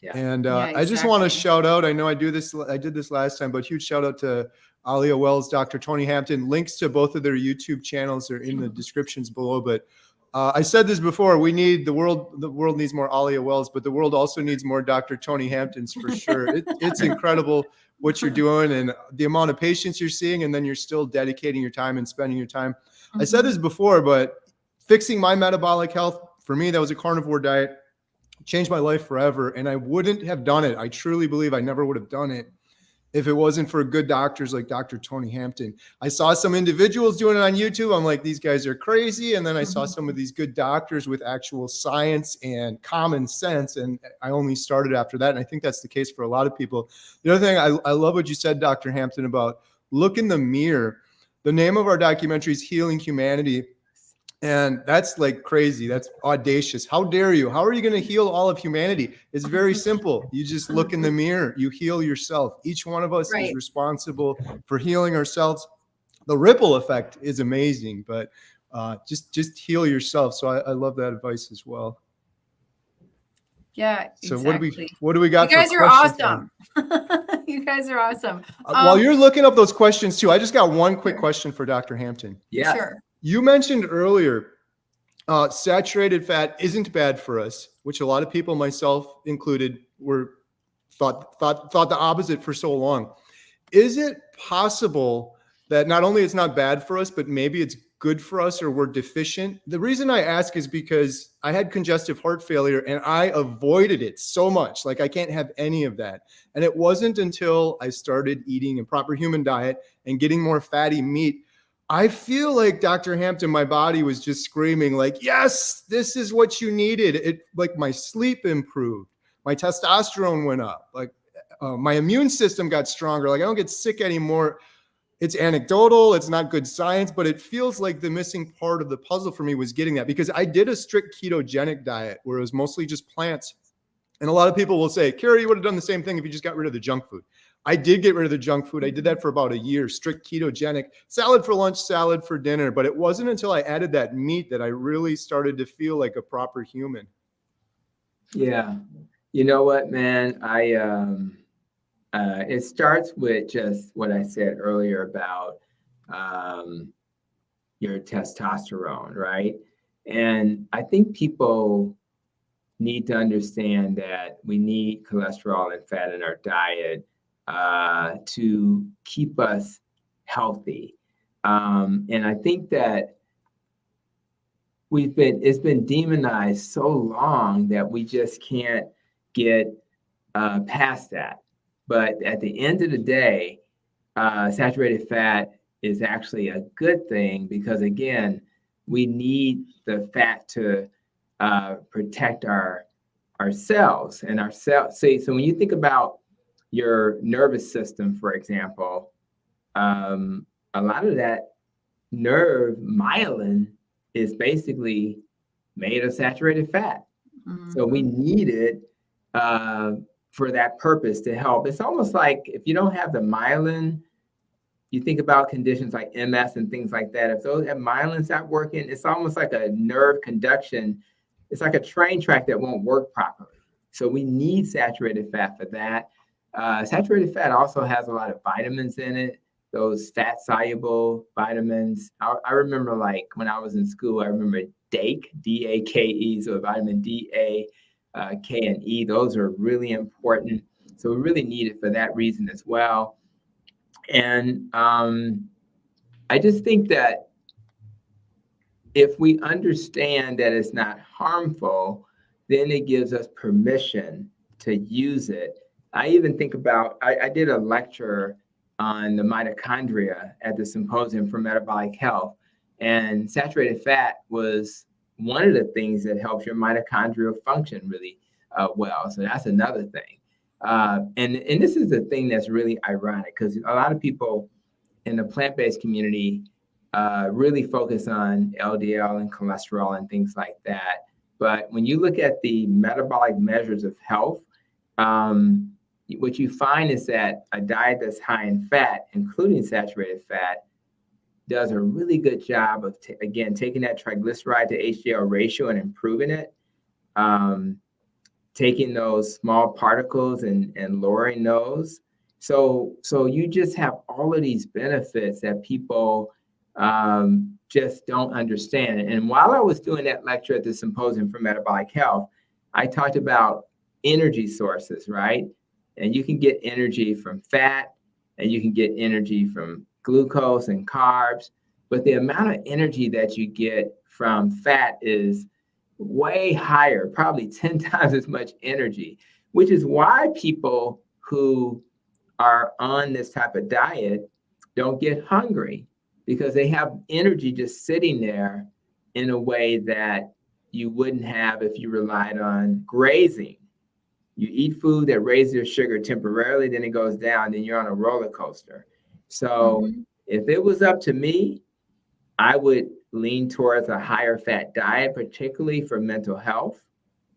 Yeah. And I just want to shout out. I know I did this last time, but huge shout out to Alia Wells, Dr. Tony Hampton. Links to both of their YouTube channels are in the descriptions below. But I said this before: the world needs more Alia Wells, but the world also needs more Dr. Tony Hamptons for sure. It's incredible what you're doing and the amount of patients you're seeing, and then you're still dedicating your time and spending your time. I said this before, but fixing my metabolic health, for me, that was a carnivore diet, changed my life forever. And I wouldn't have done it. I truly believe I never would have done it if it wasn't for good doctors like Dr. Tony Hampton. I saw some individuals doing it on YouTube. I'm like, these guys are crazy. And then I saw some of these good doctors with actual science and common sense. And I only started after that. And I think that's the case for a lot of people. The other thing, I love what you said, Dr. Hampton, about look in the mirror. The name of our documentary is Healing Humanity. And that's like crazy. That's audacious. How dare you? How are you going to heal all of humanity? It's very simple. You just look in the mirror. You heal yourself. Each one of us is responsible for healing ourselves. The ripple effect is amazing, but just heal yourself. So I love that advice as well. Yeah, So exactly. what do we got? You guys for are question awesome. time? You guys are awesome. While you're looking up those questions too, I just got one quick Sure. question for Dr. Hampton. Yeah. Sure. You mentioned earlier, saturated fat isn't bad for us, which a lot of people, myself included, thought the opposite for so long. Is it possible that not only it's not bad for us, but maybe it's good for us, or we're deficient? The reason I ask is because I had congestive heart failure and I avoided it so much. Like, I can't have any of that. And it wasn't until I started eating a proper human diet and getting more fatty meat, I feel like, Dr. Hampton, my body was just screaming like, yes, this is what you needed. It, like, my sleep improved, my testosterone went up, like my immune system got stronger. Like, I don't get sick anymore. It's anecdotal, it's not good science, but it feels like the missing part of the puzzle for me was getting that, because I did a strict ketogenic diet where it was mostly just plants. And a lot of people will say, Kerry, you would have done the same thing if you just got rid of the junk food. I did get rid of the junk food. I did that for about a year, strict ketogenic, salad for lunch, salad for dinner. But it wasn't until I added that meat that I really started to feel like a proper human. Yeah. You know what, man? It starts with just what I said earlier about your testosterone, right? And I think people need to understand that we need cholesterol and fat in our diet to keep us healthy. And I think that it's been demonized so long that we just can't get past that. But at the end of the day, saturated fat is actually a good thing, because again, we need the fat to protect our cells and our cells. See, so when you think about your nervous system, for example, a lot of that nerve myelin is basically made of saturated fat. Mm-hmm. So we need it for that purpose to help. It's almost like if you don't have the myelin, you think about conditions like MS and things like that. If those myelin's not working, it's almost like a nerve conduction. It's like a train track that won't work properly. So we need saturated fat for that. Saturated fat also has a lot of vitamins in it, those fat soluble vitamins. I remember, like, when I was in school, I remember DAKE, D-A-K-E, so vitamin D, A, K, and E. Those are really important. So we really need it for that reason as well. And I just think that if we understand that it's not harmful, then it gives us permission to use it. I even think about, I did a lecture on the mitochondria at the Symposium for Metabolic Health, and saturated fat was one of the things that helps your mitochondrial function really well. So that's another thing. And this is the thing that's really ironic, because a lot of people in the plant-based community really focus on LDL and cholesterol and things like that. But when you look at the metabolic measures of health, what you find is that a diet that's high in fat, including saturated fat, does a really good job of, again, taking that triglyceride to HDL ratio and improving it, taking those small particles and lowering those. So you just have all of these benefits that people just don't understand. And while I was doing that lecture at the Symposium for Metabolic Health, I talked about energy sources, right? And you can get energy from fat, and you can get energy from glucose and carbs, but the amount of energy that you get from fat is way higher, probably 10 times as much energy, which is why people who are on this type of diet don't get hungry, because they have energy just sitting there in a way that you wouldn't have if you relied on grazing. You eat food that raises your sugar temporarily, then it goes down, then you're on a roller coaster. So if it was up to me, I would lean towards a higher fat diet, particularly for mental health,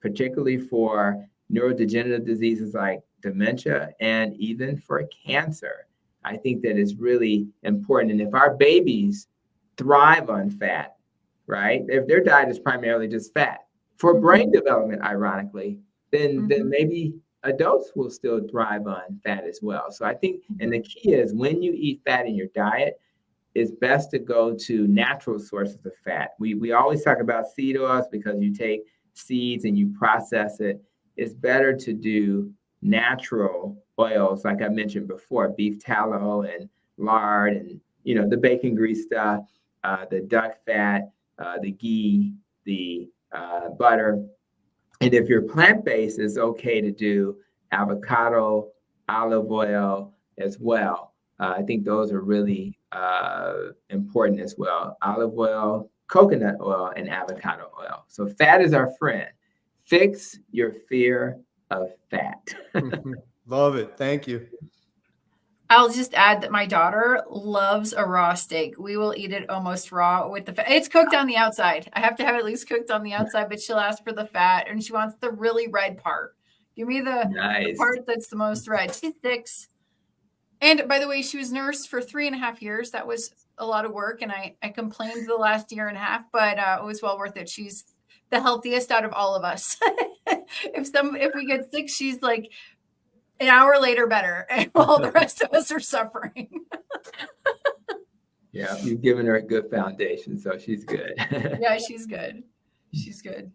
particularly for neurodegenerative diseases like dementia, and even for cancer. I think that is really important. And if our babies thrive on fat, right? If their diet is primarily just fat, for brain development, ironically, then maybe adults will still thrive on fat as well. So I think, and the key is when you eat fat in your diet, it's best to go to natural sources of fat. We always talk about seed oils because you take seeds and you process it. It's better to do natural oils, like I mentioned before, beef tallow and lard and, the bacon grease stuff, the duck fat, the ghee, the butter. And if you're plant-based, it's okay to do avocado, olive oil as well. I think those are really important as well. Olive oil, coconut oil, and avocado oil. So fat is our friend. Fix your fear of fat. Love it. Thank you. I'll just add that my daughter loves a raw steak. We will eat it almost raw with the fat. It's cooked on the outside. I have to have it at least cooked on the outside, but she'll ask for the fat and she wants the really red part. Give me the part that's the most red. She's 6. And by the way, she was nursed for 3.5 years. That was a lot of work. And I complained the last 1.5 years, but it was well worth it. She's the healthiest out of all of us. If we get sick, she's like an hour later better, and while the rest of us are suffering. Yeah, you've given her a good foundation, so she's good. Yeah, she's good. She's good.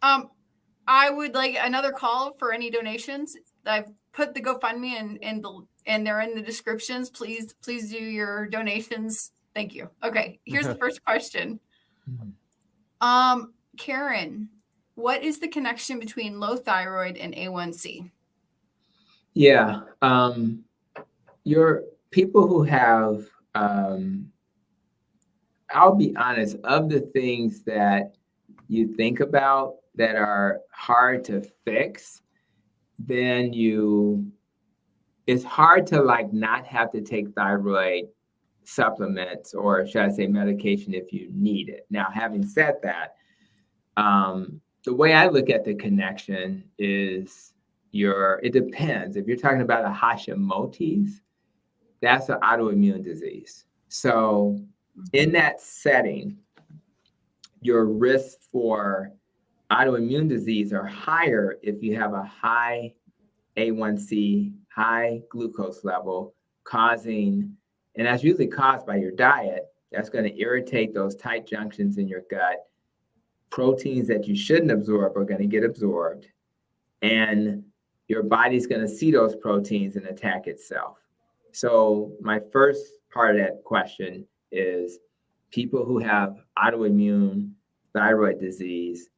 I would like another call for any donations. I've put the GoFundMe and they're in the descriptions. Please do your donations. Thank you. Okay, here's the first question. Karen, what is the connection between low thyroid and A1C? Yeah, your people who have, I'll be honest, of the things that you think about that are hard to fix, then it's hard to not have to take thyroid supplements, or should I say medication, if you need it. Now, having said that, the way I look at the connection is it depends. If you're talking about a Hashimoto's, that's an autoimmune disease. So in that setting, your risk for autoimmune disease are higher if you have a high A1C, high glucose level, and that's usually caused by your diet. That's going to irritate those tight junctions in your gut. Proteins that you shouldn't absorb are going to get absorbed, and your body's going to see those proteins and attack itself. So my first part of that question is people who have autoimmune thyroid disease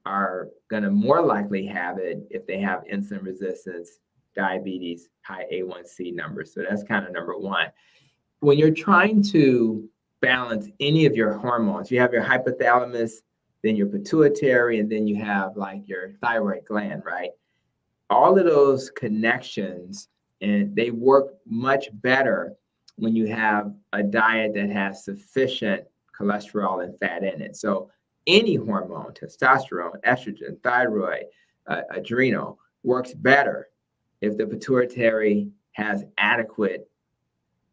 are going to more likely have it if they have insulin resistance, diabetes, high A1C numbers. So that's kind of number one. When you're trying to balance any of your hormones, you have your hypothalamus, then your pituitary, and then you have your thyroid gland, right? All of those connections, and they work much better when you have a diet that has sufficient cholesterol and fat in it. So any hormone, testosterone, estrogen, thyroid, adrenal, works better if the pituitary has adequate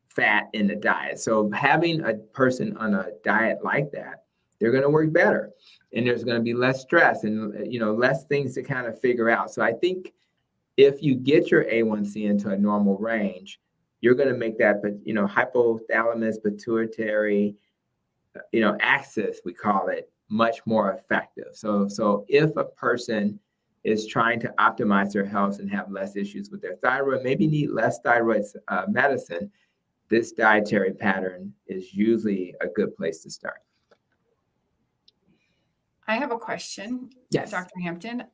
fat in the diet. So having a person on a diet like that, they're going to work better, and there's going to be less stress and less things to kind of figure out. So I think if you get your A1C into a normal range, you're going to make that, hypothalamus, pituitary, axis, we call it, much more effective. So if a person is trying to optimize their health and have less issues with their thyroid, maybe need less thyroid medicine, this dietary pattern is usually a good place to start. I have a question. Yes. Dr. Hampton.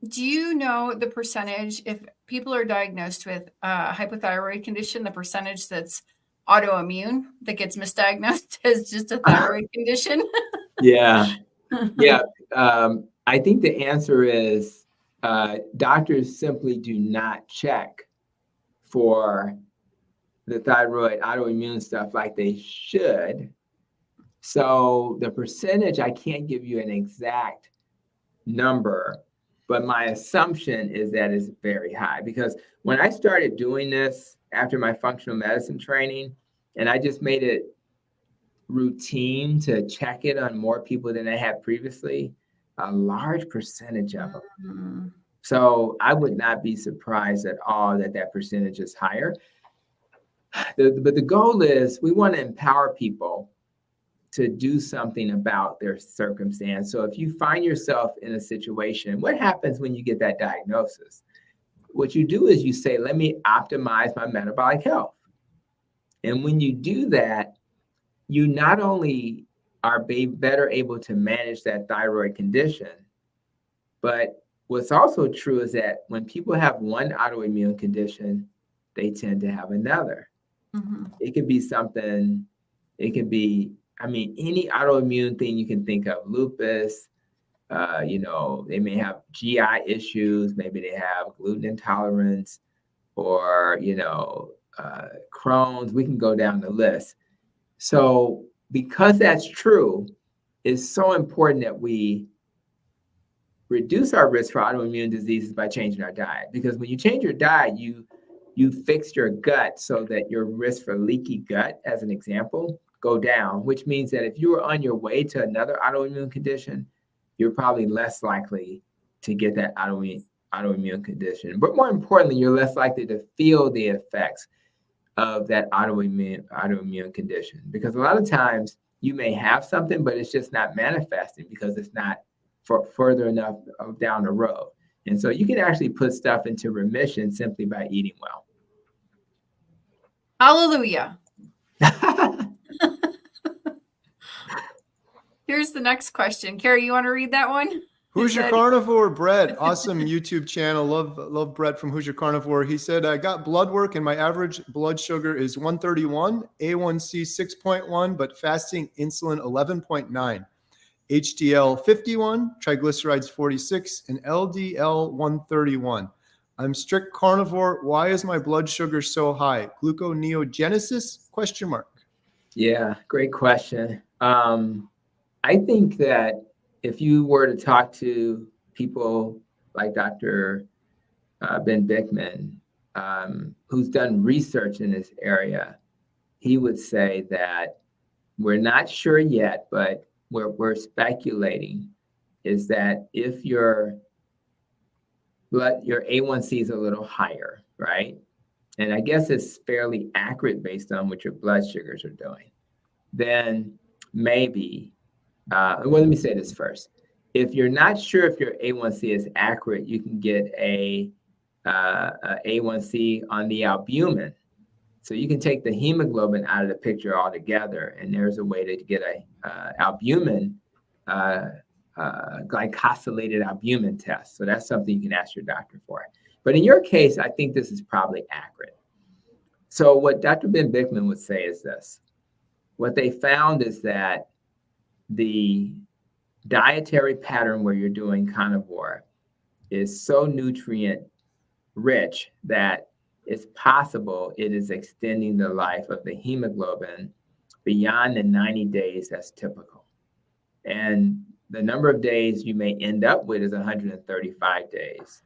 Do you know the percentage, if people are diagnosed with a hypothyroid condition, the percentage that's autoimmune that gets misdiagnosed as just a thyroid condition? Yeah. I think the answer is doctors simply do not check for the thyroid autoimmune stuff like they should. So the percentage, I can't give you an exact number, but my assumption is that it's very high, because when I started doing this after my functional medicine training, and I just made it routine to check it on more people than I had previously, a large percentage of them So I would not be surprised at all that that percentage is higher. But the goal is we want to empower people to do something about their circumstance. So if you find yourself in a situation, what happens when you get that diagnosis? What you do is you say, let me optimize my metabolic health. And when you do that, you not only are better able to manage that thyroid condition, but what's also true is that when people have one autoimmune condition, they tend to have another. Mm-hmm. It could be something, it could be, I mean, any autoimmune thing you can think of, lupus, they may have GI issues, maybe they have gluten intolerance or, Crohn's, we can go down the list. So because that's true, it's so important that we reduce our risk for autoimmune diseases by changing our diet. Because when you change your diet, you fix your gut so that your risk for leaky gut, as an example, go down, which means that if you are on your way to another autoimmune condition, you're probably less likely to get that autoimmune condition. But more importantly, you're less likely to feel the effects of that autoimmune condition. Because a lot of times you may have something, but it's just not manifesting because it's not further enough down the road. And so you can actually put stuff into remission simply by eating well. Hallelujah. Here's the next question. Carrie, you want to read that one? Who's Your Carnivore? Brett, awesome YouTube channel. Love Brett from Who's Your Carnivore. He said, I got blood work and my average blood sugar is 131, A1C 6.1, but fasting insulin 11.9, HDL 51, triglycerides 46, and LDL 131. I'm strict carnivore. Why is my blood sugar so high? Gluconeogenesis? ? Yeah, great question. I think that if you were to talk to people like Dr. Ben Bikman, who's done research in this area, he would say that we're not sure yet, but we're speculating is that if your A1C is a little higher, right? And I guess it's fairly accurate based on what your blood sugars are doing, then maybe, let me say this first. If you're not sure if your A1C is accurate, you can get a A1C on the albumin. So you can take the hemoglobin out of the picture altogether, and there's a way to get a albumin, glycosylated albumin test. So that's something you can ask your doctor for. But in your case, I think this is probably accurate. So what Dr. Ben Bikman would say is this. What they found is that the dietary pattern where you're doing carnivore is so nutrient rich that it's possible it is extending the life of the hemoglobin beyond the 90 days that's typical. And the number of days you may end up with is 135 days,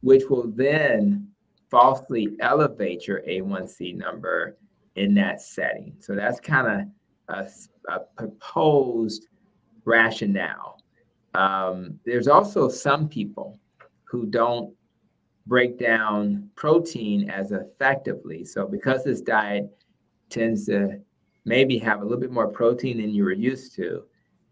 which will then falsely elevate your A1C number in that setting. So that's kind of a proposed rationale. There's also some people who don't break down protein as effectively. So because this diet tends to maybe have a little bit more protein than you were used to,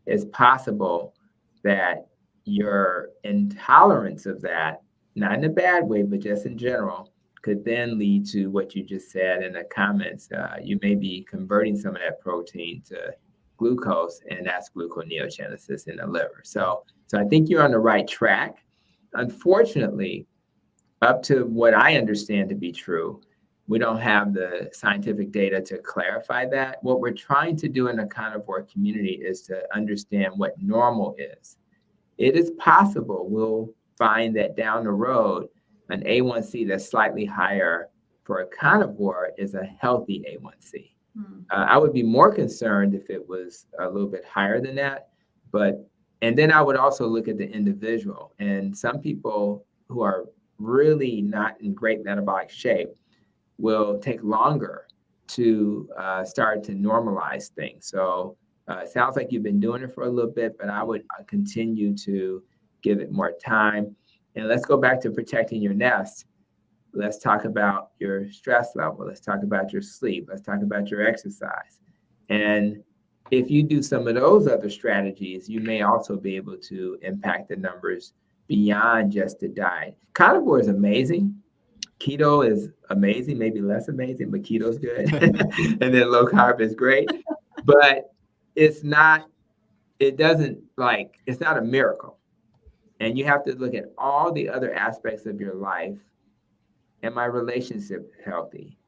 it's possible that your intolerance of that, not in a bad way, but just in general, could then lead to what you just said in the comments. You may be converting some of that protein to glucose, and that's gluconeogenesis in the liver. So I think you're on the right track. Unfortunately, up to what I understand to be true, we don't have the scientific data to clarify that. What we're trying to do in the carnivore community is to understand what normal is. It is possible we'll find that down the road, an A1C that's slightly higher for a carnivore is a healthy A1C. I would be more concerned if it was a little bit higher than that. And then I would also look at the individual. And some people who are really not in great metabolic shape will take longer to start to normalize things. So it sounds like you've been doing it for a little bit, but I would continue to give it more time. And let's go back to protecting your nest. Let's talk about your stress level. Let's talk about your sleep. Let's talk about your exercise. And if you do some of those other strategies, you may also be able to impact the numbers beyond just the diet. Carnivore is amazing. Keto is amazing, maybe less amazing, but keto is good. And then low carb is great. But it's not a miracle. And you have to look at all the other aspects of your life. Am my relationship healthy?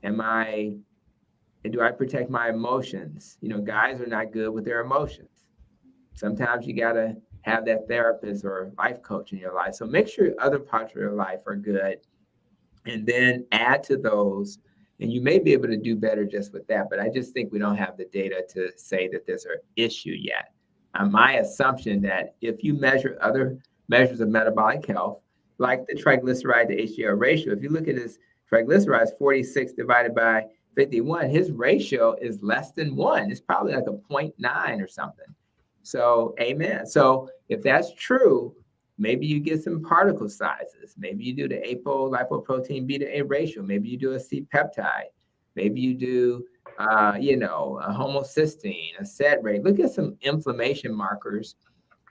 Do I protect my emotions? Guys are not good with their emotions. Sometimes you got to have that therapist or life coach in your life. So make sure other parts of your life are good, and then add to those, and you may be able to do better just with that. But I just think we don't have the data to say that there's an issue yet. My assumption that if you measure other measures of metabolic health, like the triglyceride to HDL ratio, if you look at his triglycerides, 46 divided by 51, his ratio is less than 1. It's probably like a 0.9 or something. So, amen. So if that's true, maybe you get some particle sizes. Maybe you do the apolipoprotein beta A ratio. Maybe you do a C-peptide. Maybe you do, a homocysteine, a SED rate. Look at some inflammation markers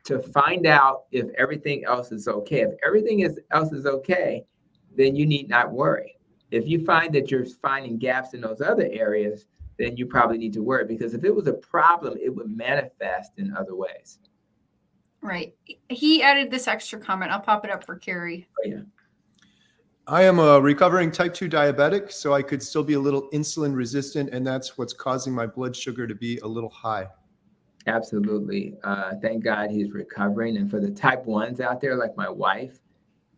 to find out if everything else is okay. If everything else is okay, then you need not worry. If you find that you're finding gaps in those other areas, then you probably need to worry, because if it was a problem, it would manifest in other ways. Right. He added this extra comment. I'll pop it up for Carrie. Oh, yeah. I am a recovering type 2 diabetic, so I could still be a little insulin resistant, and that's what's causing my blood sugar to be a little high. Absolutely. Thank God he's recovering. And for the type 1s out there, like my wife,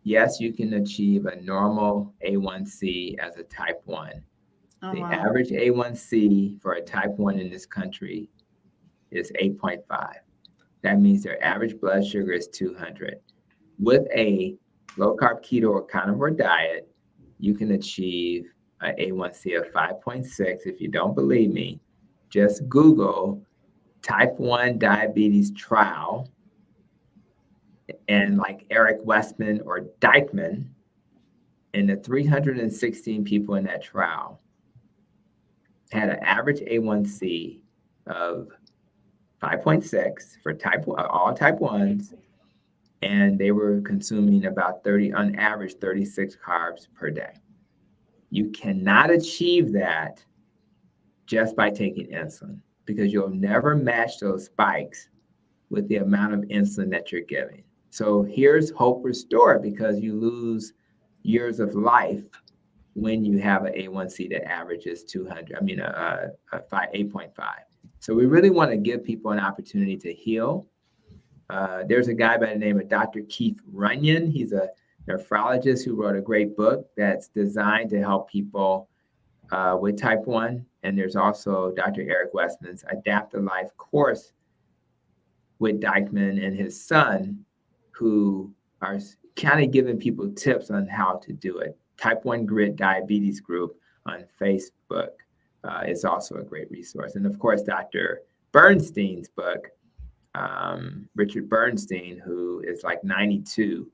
yes, you can achieve a normal A1C as a type 1. Oh, The wow. average A1C for a type 1 in this country is 8.5. That means their average blood sugar is 200. With a low-carb keto or carnivore diet, you can achieve an A1C of 5.6. If you don't believe me, just Google type 1 diabetes trial, and like Eric Westman or Dykman, and the 316 people in that trial had an average A1C of 5.6 for all type 1s, and they were consuming about 30, on average, 36 carbs per day. You cannot achieve that just by taking insulin, because you'll never match those spikes with the amount of insulin that you're giving. So here's hope restored, because you lose years of life when you have an A1C that averages 8.5. So we really want to give people an opportunity to heal. There's a guy by the name of Dr. Keith Runyon. He's a nephrologist who wrote a great book that's designed to help people with type 1. And there's also Dr. Eric Westman's Adapt a Life course with Dykman and his son, who are kind of giving people tips on how to do it. Type 1 Grit Diabetes Group on Facebook is also a great resource. And of course, Dr. Bernstein's book, Richard Bernstein, who is like 92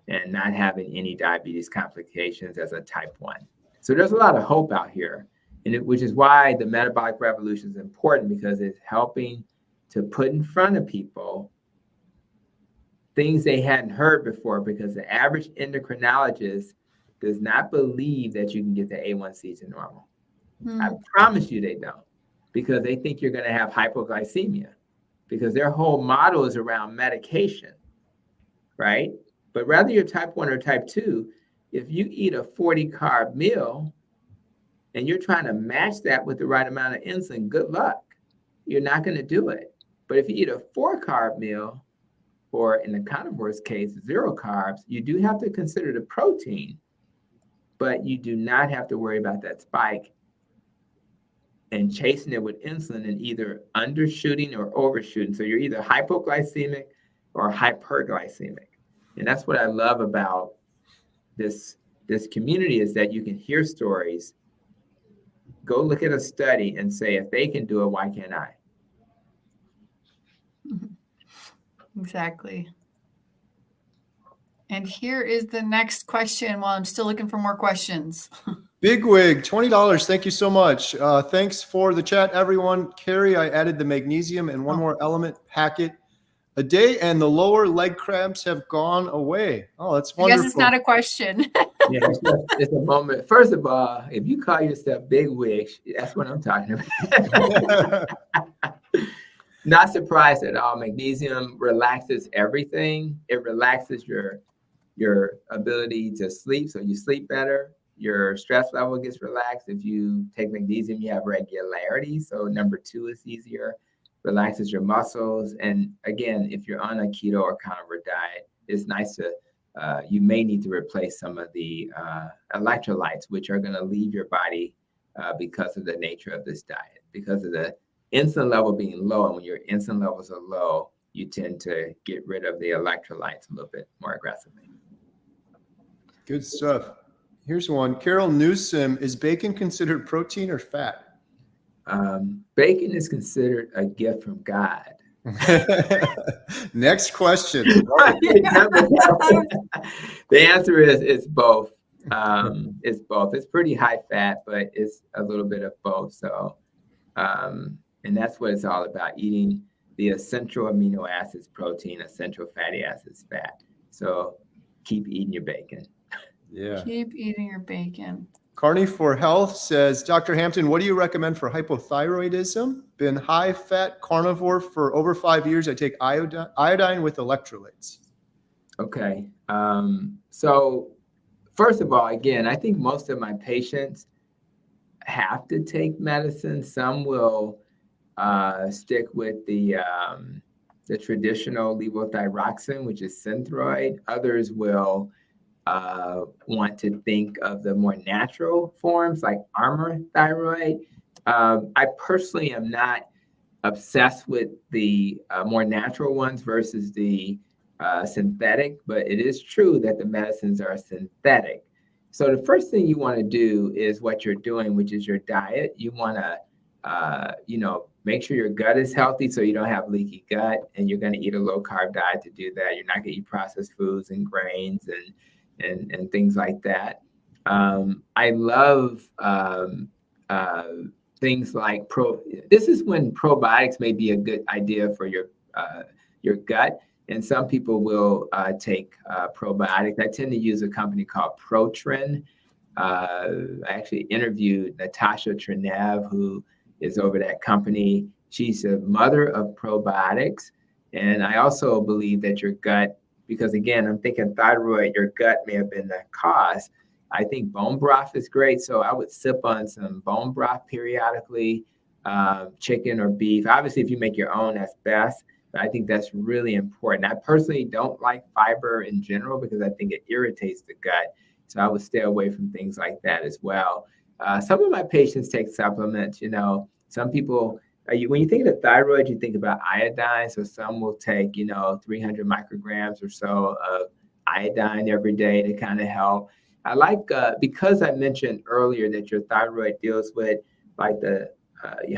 and not having any diabetes complications as a type 1. So there's a lot of hope out here, which is why the metabolic revolution is important, because it's helping to put in front of people things they hadn't heard before, because the average endocrinologist does not believe that you can get the A1C to normal. I promise you they don't, because they think you're going to have hypoglycemia, because their whole model is around medication, right? But whether you're type 1 or type 2, if you eat a 40 carb meal and you're trying to match that with the right amount of insulin, good luck. You're not going to do it. But if you eat a 4 carb meal, or in the carnivore's case, 0 carbs, you do have to consider the protein, but you do not have to worry about that spike and chasing it with insulin and either undershooting or overshooting. So you're either hypoglycemic or hyperglycemic. And that's what I love about this community, is that you can hear stories, go look at a study and say, if they can do it, why can't I? Exactly. And here is the next question while I'm still looking for more questions. Bigwig, $20. Thank you so much. Thanks for the chat, everyone. Carrie, I added the magnesium and one more element packet a day, and the lower leg cramps have gone away. Oh, that's I wonderful. guess it's not a question. Yeah, it's a moment. First of all, if you call yourself big wig, that's what I'm talking about. Not surprised at all. Magnesium relaxes everything. It relaxes your ability to sleep, so you sleep better. Your stress level gets relaxed. If you take magnesium, you have regularity. So number 2 is easier. Relaxes your muscles. And again, if you're on a keto or carnivore diet, it's nice to, you may need to replace some of the electrolytes, which are going to leave your body because of the nature of this diet, because of the insulin level being low. And when your insulin levels are low, you tend to get rid of the electrolytes a little bit more aggressively. Good stuff. Here's one. Carol Newsom, is bacon considered protein or fat? Bacon is considered a gift from God. Next question. The answer is it's both. It's both. It's pretty high fat, but it's a little bit of both. So, and that's what it's all about, eating the essential amino acids, protein, essential fatty acids, fat. So keep eating your bacon. Yeah. Keep eating your bacon. Carnivore Health says, Dr. Hampton, what do you recommend for hypothyroidism? Been high fat carnivore for over 5 years. I take iodine with electrolytes. Okay. So first of all, again, I think most of my patients have to take medicine. Some will stick with the traditional levothyroxine, which is Synthroid. Others will want to think of the more natural forms like Armour Thyroid. I personally am not obsessed with the more natural ones versus the synthetic, but it is true that the medicines are synthetic. So the first thing you want to do is what you're doing, which is your diet. You want to, make sure your gut is healthy so you don't have leaky gut, and you're going to eat a low carb diet to do that. You're not going to eat processed foods and grains and things like that. I love things like this is when probiotics may be a good idea for your gut. And some people will take probiotics. I tend to use a company called ProTrin. I actually interviewed Natasha Trinev, who is over that company. She's the mother of probiotics. And I also believe that your gut, because again, I'm thinking thyroid, your gut may have been the cause. I think bone broth is great. So I would sip on some bone broth periodically, chicken or beef. Obviously, if you make your own, that's best. But I think that's really important. I personally don't like fiber in general because I think it irritates the gut. So I would stay away from things like that as well. Some of my patients take supplements. Some people, when you think of the thyroid, you think about iodine. So some will take, 300 micrograms or so of iodine every day to kind of help. I like, because I mentioned earlier that your thyroid deals with like your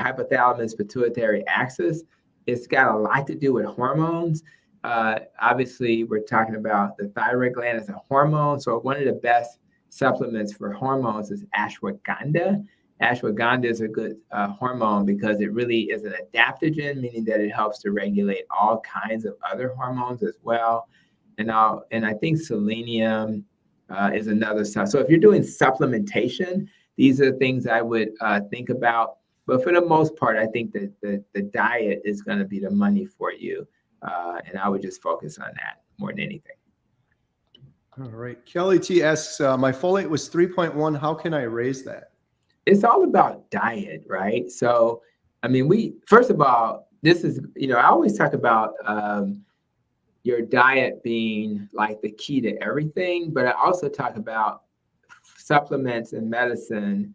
hypothalamus pituitary axis. It's got a lot to do with hormones. Obviously, we're talking about the thyroid gland as a hormone. So one of the best supplements for hormones is ashwagandha. Ashwagandha is a good hormone because it really is an adaptogen, meaning that it helps to regulate all kinds of other hormones as well. And I think selenium is another stuff. So if you're doing supplementation, these are things I would think about. But for the most part, I think that the diet is going to be the money for you. And I would just focus on that more than anything. All right. Kelly T asks, my folate was 3.1. How can I raise that? It's all about diet, right? So, first of all, this is, I always talk about your diet being like the key to everything, but I also talk about supplements and medicine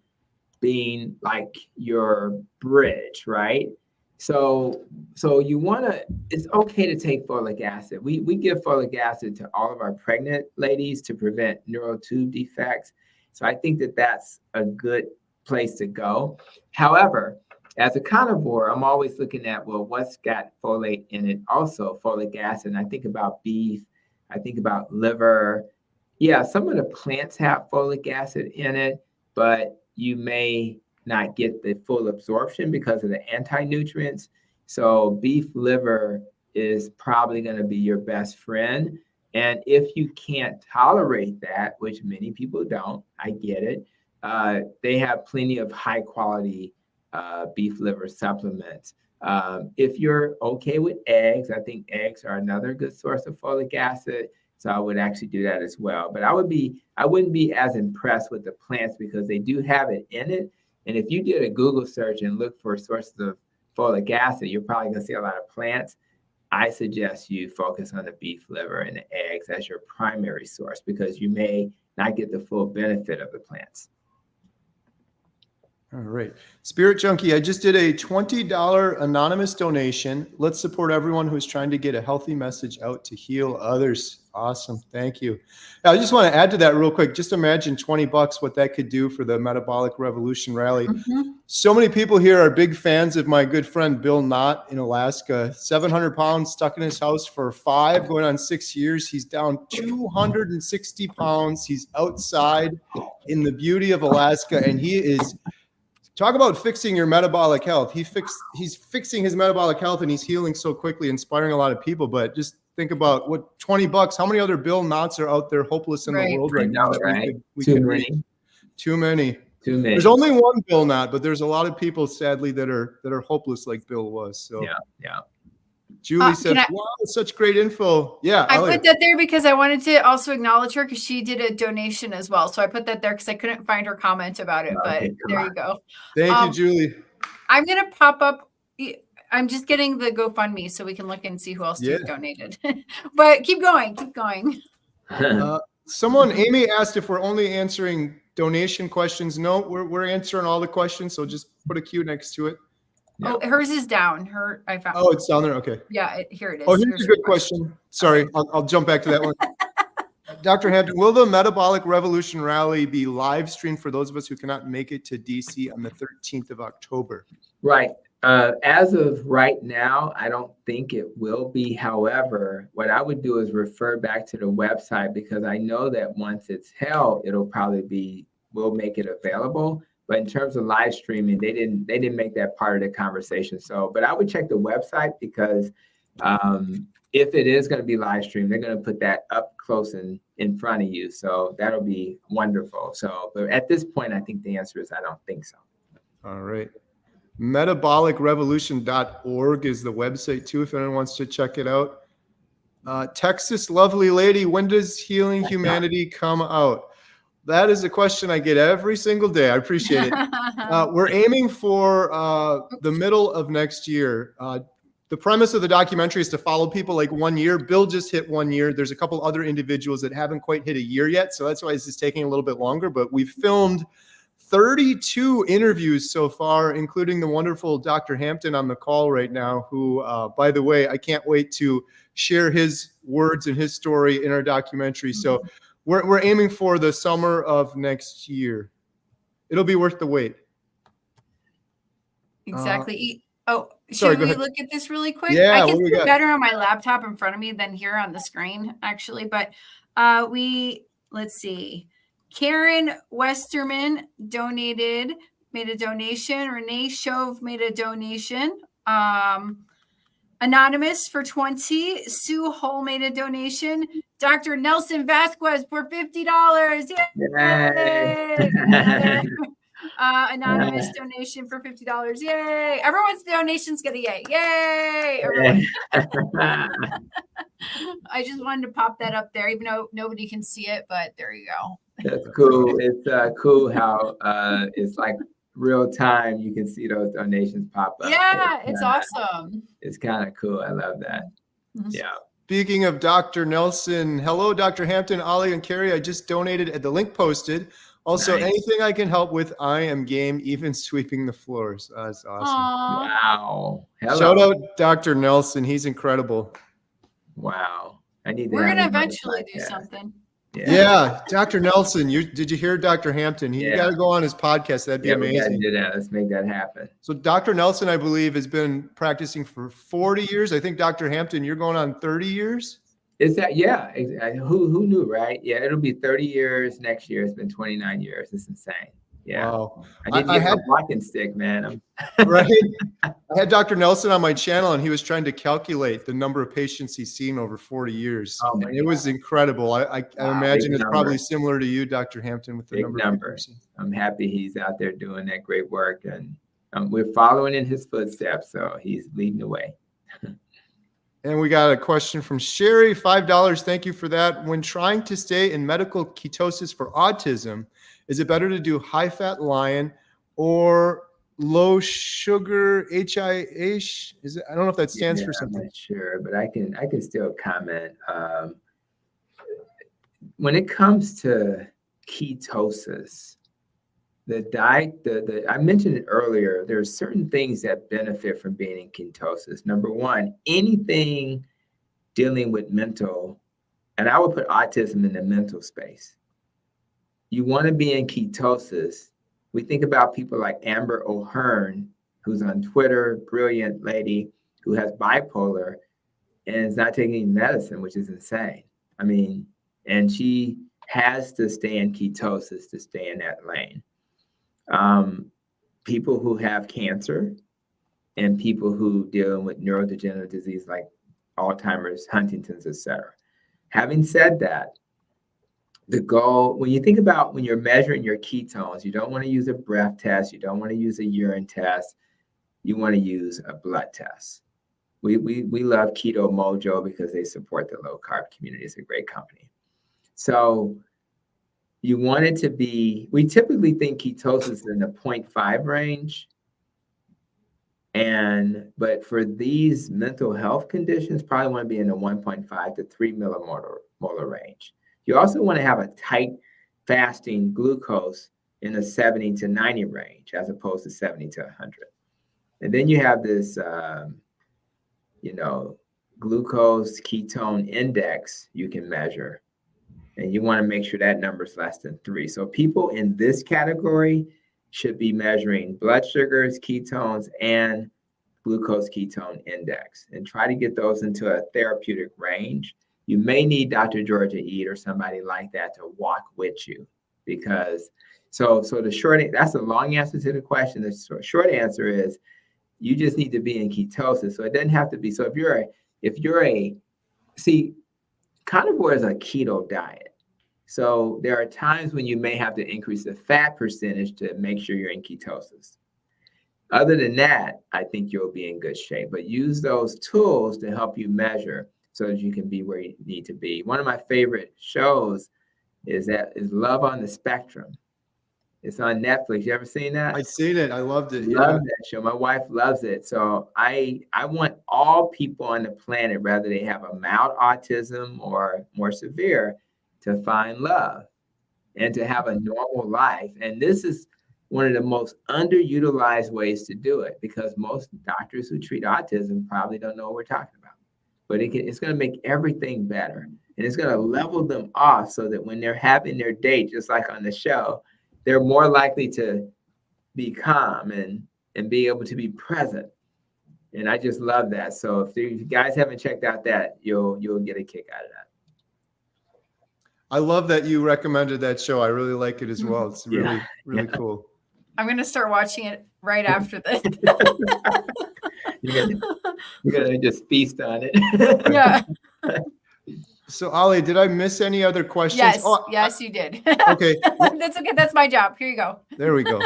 being like your bridge, right? So you want to, it's okay to take folic acid. We give folic acid to all of our pregnant ladies to prevent neural tube defects. So I think that that's a good place to go. However, as a carnivore, I'm always looking at, well, what's got folate in it? Also folic acid. And I think about beef, I think about liver. Yeah, some of the plants have folic acid in it, but you may not get the full absorption because of the anti-nutrients. So beef liver is probably going to be your best friend. And if you can't tolerate that, which many people don't, I get it, they have plenty of high quality beef liver supplements. If you're okay with eggs, I think eggs are another good source of folic acid. So I would actually do that as well. But I wouldn't be as impressed with the plants because they do have it in it. And if you did a Google search and look for sources of folic acid, you're probably going to see a lot of plants. I suggest you focus on the beef liver and the eggs as your primary source because you may not get the full benefit of the plants. All right. Spirit Junkie, I just did a $20 anonymous donation. Let's support everyone who's trying to get a healthy message out to heal others. Awesome. Thank you. I just want to add to that real quick. Just imagine $20, what that could do for the Metabolic Revolution Rally. Mm-hmm. So many people here are big fans of my good friend Bill Knott in Alaska. 700 pounds, stuck in his house for 5, going on 6 years. He's down 260 pounds. He's outside in the beauty of Alaska, and he is... Talk about fixing your metabolic health. He's fixing his metabolic health, and he's healing so quickly, inspiring a lot of people. But just think about what $20. How many other Bill Knotts are out there hopeless in the world right now? Too many. Too many. There's only one Bill Knott, but there's a lot of people, sadly, that are hopeless like Bill was. So yeah. Julie said, wow, such great info. Yeah. I put that there because I wanted to also acknowledge her because she did a donation as well. So I put that there because I couldn't find her comment about it, but there you go. Thank you, Julie. I'm going to pop up. I'm just getting the GoFundMe so we can look and see who else donated. But keep going. Amy asked if we're only answering donation questions. No, we're answering all the questions. So just put a Q next to it. Yeah. Oh, hers is down. I found. Oh, it's down there. Okay. Yeah, here it is. Oh, here's a good question. Sorry, I'll jump back to that one. Dr. Hampton, will the Metabolic Revolution Rally be live streamed for those of us who cannot make it to DC on the 13th of October? Right. As of right now, I don't think it will be. However, what I would do is refer back to the website because I know that once it's held, we'll make it available. But in terms of live streaming, they didn't make that part of the conversation. So, but I would check the website because if it is going to be live streamed, they're going to put that up close and in front of you. So that'll be wonderful. So, but at this point, I think the answer is I don't think so. All right. Metabolicrevolution.org is the website too, if anyone wants to check it out. Texas lovely lady, when does Healing Humanity come out? That is a question I get every single day. I appreciate it. We're aiming for the middle of next year. The premise of the documentary is to follow people like 1 year. Bill just hit 1 year. There's a couple other individuals that haven't quite hit a year yet. So that's why this is taking a little bit longer. But we've filmed 32 interviews so far, including the wonderful Dr. Hampton on the call right now, who, by the way, I can't wait to share his words and his story in our documentary. So we're aiming for the summer of next year. It'll be worth the wait. Exactly. Sorry, should we look at this really quick? Yeah, I can see it better on my laptop in front of me than here on the screen, actually. But let's see. Karen Westerman made a donation. Renee Shove made a donation. Anonymous for 20. Sue Hull made a donation. Dr. Nelson Vasquez for $50. Yay! Anonymous donation for $50. Yay! Everyone's donations get a yay. Yay! I just wanted to pop that up there, even though nobody can see it, but there you go. That's cool. It's cool how it's like real time. You can see those donations pop up. Yeah, it's awesome. It's kind of cool. I love that. Mm-hmm. Yeah. Speaking of Dr. Nelson, hello, Dr. Hampton, Ollie, and Carrie. I just donated at the link posted. Also, anything I can help with, I am game, even sweeping the floors. That's awesome. Aww. Wow. Hello. Shout out Dr. Nelson. He's incredible. Wow. We're going to eventually do something. Yeah. Dr. Nelson, did you hear Dr. Hampton? You got to go on his podcast. That'd be amazing. We do that. Let's make that happen. So Dr. Nelson, I believe, has been practicing for 40 years. I think Dr. Hampton, you're going on 30 years. Is that, yeah, who knew, right? Yeah, it'll be 30 years next year. It's been 29 years. It's insane. Yeah. Wow. I need to I get had my walking stick, man. right. I had Dr. Nelson on my channel, and he was trying to calculate the number of patients he's seen over 40 years. Oh my And it was incredible. I Wow, imagine big it's probably number. similar to you, Dr. Hampton, with the Big number of number. patients. I'm happy he's out there doing that great work, and we're following in his footsteps. So he's leading the way. And we got a question from Sherry, $5. Thank you for that. When trying to stay in medical ketosis for autism, is it better to do high fat lion or low sugar HIH? Is it? I don't know if that stands for something. I'm not sure, but I can still comment. When it comes to ketosis, the diet, I mentioned it earlier, there are certain things that benefit from being in ketosis. Number one, anything dealing with mental, and I would put autism in the mental space. You want to be in ketosis. We think about people like Amber O'Hearn, who's on Twitter, brilliant lady who has bipolar and is not taking any medicine, which is insane. I mean, and she has to stay in ketosis to stay in that lane. People who have cancer and people who deal with neurodegenerative disease like Alzheimer's, Huntington's, etc. Having said that, the goal, when you think about when you're measuring your ketones, you don't want to use a breath test, you don't want to use a urine test, you want to use a blood test. We love Keto Mojo because they support the low carb community. It's a great company. So you want it to be, we typically think ketosis is in the 0.5 range. But for these mental health conditions, probably want to be in the 1.5 to 3 millimolar range. You also want to have a tight fasting glucose in the 70 to 90 range, as opposed to 70 to 100. And then you have this, glucose ketone index you can measure. And you want to make sure that number is less than 3. So people in this category should be measuring blood sugars, ketones, and glucose ketone index, and try to get those into a therapeutic range. You may need Dr. Georgia Ede or somebody like that to walk with you, because so that's a long answer to the question. The short answer is you just need to be in ketosis. So it doesn't have to be. So carnivore is a keto diet. So there are times when you may have to increase the fat percentage to make sure you're in ketosis. Other than that, I think you'll be in good shape. But use those tools to help you measure so that you can be where you need to be. One of my favorite shows is Love on the Spectrum. It's on Netflix. You ever seen that? I've seen it. I loved it. Love that show. My wife loves it. So I want all people on the planet, whether they have a mild autism or more severe, to find love and to have a normal life. And this is one of the most underutilized ways to do it, because most doctors who treat autism probably don't know what we're talking about. But it's going to make everything better. And it's going to level them off so that when they're having their date, just like on the show, they're more likely to be calm and be able to be present. And I just love that. So if you guys haven't checked out that, you'll get a kick out of that. I love that you recommended that show. I really like it as well. It's really cool. I'm going to start watching it right after this. You're gonna just feast on it. Yeah. So Ali, did I miss any other questions? Yes, yes, you did. Okay. That's okay. That's my job. Here you go. There we go.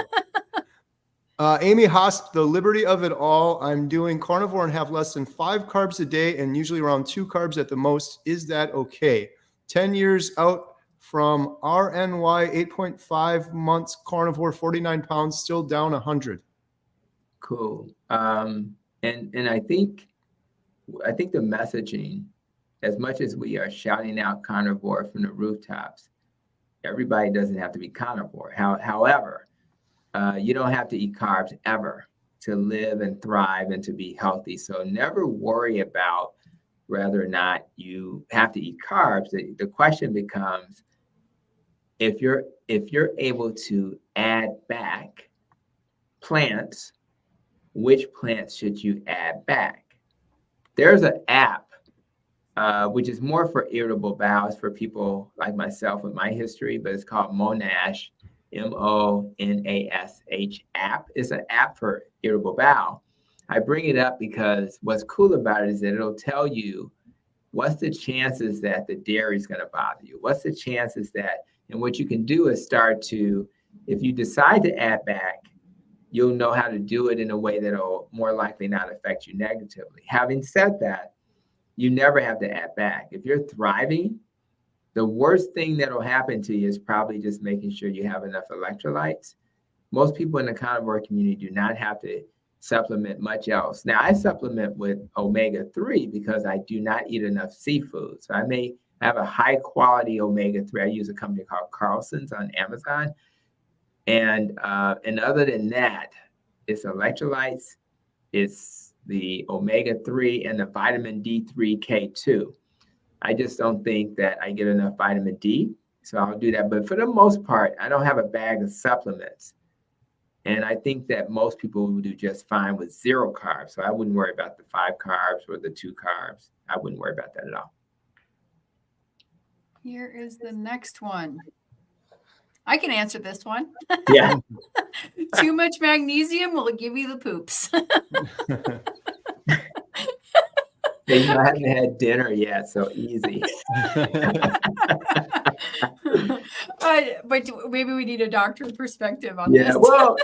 Amy Hosp, the liberty of it all. I'm doing carnivore and have less than 5 carbs a day and usually around 2 carbs at the most. Is that okay? 10 years out from RNY, 8.5 months carnivore, 49 pounds, still down 100. Cool. And I think the messaging, as much as we are shouting out carnivore from the rooftops, everybody doesn't have to be carnivore. However, you don't have to eat carbs ever to live and thrive and to be healthy. So never worry about whether or not you have to eat carbs. The question becomes, if you're able to add back plants, which plants should you add back? There's an app which is more for irritable bowels for people like myself with my history, but it's called Monash, Monash app. It's an app for irritable bowel. I bring it up because what's cool about it is that it'll tell you what's the chances that the dairy is going to bother you? What's the chances that, and what you can do is start to, if you decide to add back, you'll know how to do it in a way that'll more likely not affect you negatively. Having said that, you never have to add back. If you're thriving, the worst thing that'll happen to you is probably just making sure you have enough electrolytes. Most people in the carnivore community do not have to supplement much else. Now, I supplement with omega-3 because I do not eat enough seafood. So I may have a high quality omega-3. I use a company called Carlson's on Amazon. And other than that, it's electrolytes, it's the omega-3 and the vitamin D3 K2. I just don't think that I get enough vitamin D, so I'll do that. But for the most part, I don't have a bag of supplements. And I think that most people will do just fine with 0 carbs. So I wouldn't worry about the 5 carbs or the 2 carbs. I wouldn't worry about that at all. Here is the next one. I can answer this one. Yeah. Too much magnesium will give you the poops. I haven't had dinner yet, so easy. But maybe we need a doctor's perspective on Yeah, this. well,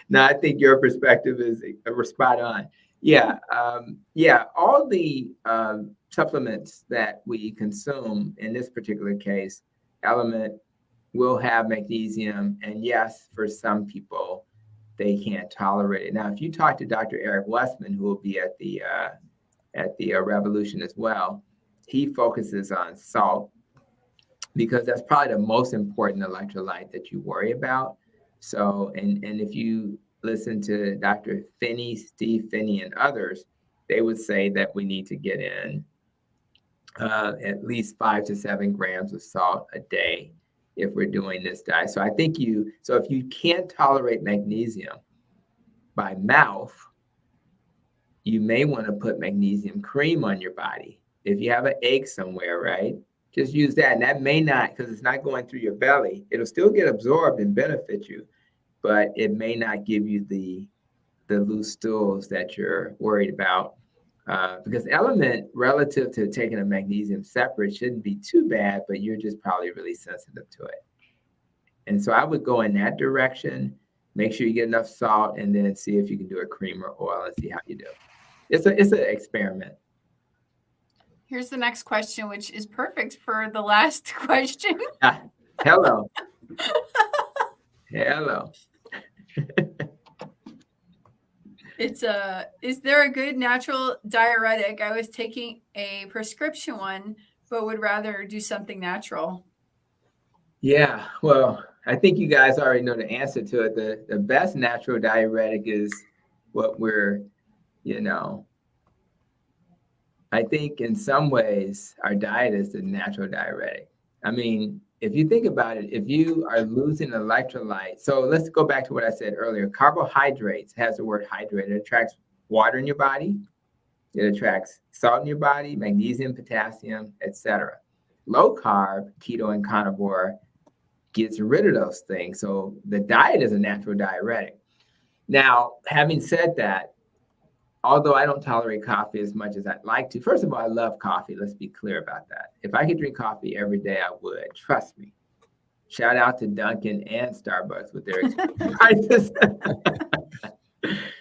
no, I think your perspective is spot on. Yeah, all the supplements that we consume in this particular case, Element will have magnesium, and yes, for some people, they can't tolerate it. Now, if you talk to Dr. Eric Westman, who will be at the Revolution as well, he focuses on salt because that's probably the most important electrolyte that you worry about. So, and if you listen to Dr. Finney, Steve Finney, and others, they would say that we need to get in at least 5 to 7 grams of salt a day if we're doing this diet. So I think so if you can't tolerate magnesium by mouth, you may want to put magnesium cream on your body. If you have an ache somewhere, right? Just use that. And that may not, because it's not going through your belly, it'll still get absorbed and benefit you, but it may not give you the loose stools that you're worried about. Because Element, relative to taking a magnesium separate, shouldn't be too bad, but you're just probably really sensitive to it. And so I would go in that direction, make sure you get enough salt, and then see if you can do a cream or oil and see how you do. It's an experiment. Here's the next question, which is perfect for the last question. Hello. Hello. It's is there a good natural diuretic? I was taking a prescription one, but would rather do something natural. Yeah, well, I think you guys already know the answer to it. The best natural diuretic is what we're, I think in some ways our diet is the natural diuretic. I mean, if you think about it, if you are losing electrolytes, so let's go back to what I said earlier. Carbohydrates has the word hydrate. It attracts water in your body. It attracts salt in your body, magnesium, potassium, etc. Low carb, keto and carnivore gets rid of those things. So the diet is a natural diuretic. Now, having said that, although I don't tolerate coffee as much as I'd like to, first of all, I love coffee. Let's be clear about that. If I could drink coffee every day, I would. Trust me. Shout out to Dunkin' and Starbucks with their prices.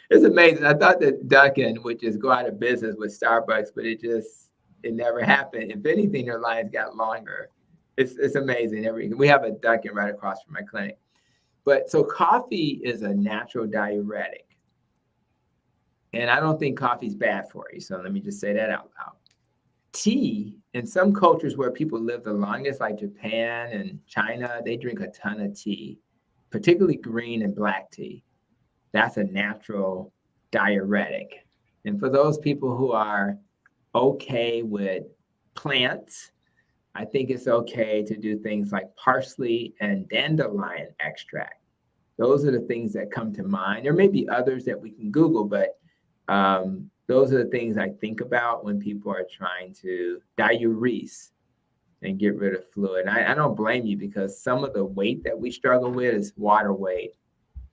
It's amazing. I thought that Dunkin' would just go out of business with Starbucks, but it never happened. If anything, their lines got longer. It's amazing. We have a Dunkin' right across from my clinic. But so coffee is a natural diuretic. And I don't think coffee's bad for you. So let me just say that out loud. Tea, in some cultures where people live the longest, like Japan and China, they drink a ton of tea, particularly green and black tea. That's a natural diuretic. And for those people who are okay with plants, I think it's okay to do things like parsley and dandelion extract. Those are the things that come to mind. There may be others that we can Google, but those are the things I think about when people are trying to diurese and get rid of fluid. And I don't blame you, because some of the weight that we struggle with is water weight.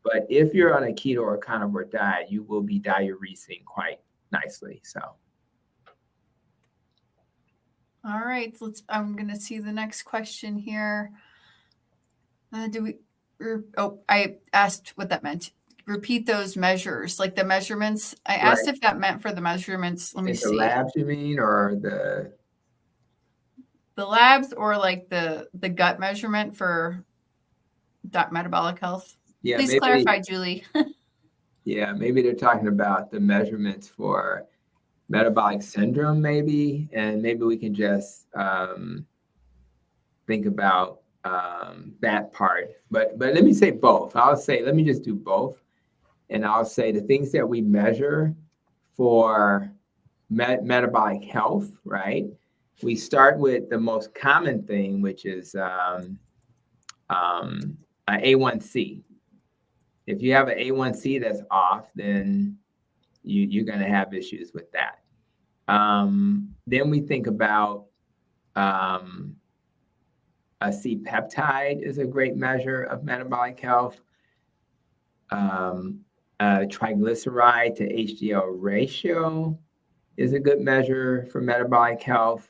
But if you're on a keto or carnivore diet, you will be diuresing quite nicely. So. All right, I'm going to see the next question here. I asked what that meant. Repeat those measures, like the measurements. I asked if that meant for the measurements. Let me see. The labs, you mean, or the labs, or like the gut measurement for metabolic health? Yeah, please clarify, Julie. Yeah, maybe they're talking about the measurements for metabolic syndrome, maybe, and maybe we can just think about that part. But let me say both. Let me just do both, and I'll say the things that we measure for metabolic health, right? We start with the most common thing, which is A1C. If you have an A1C that's off, then you're going to have issues with that. Then we think about a C-peptide is a great measure of metabolic health. Triglyceride to HDL ratio is a good measure for metabolic health.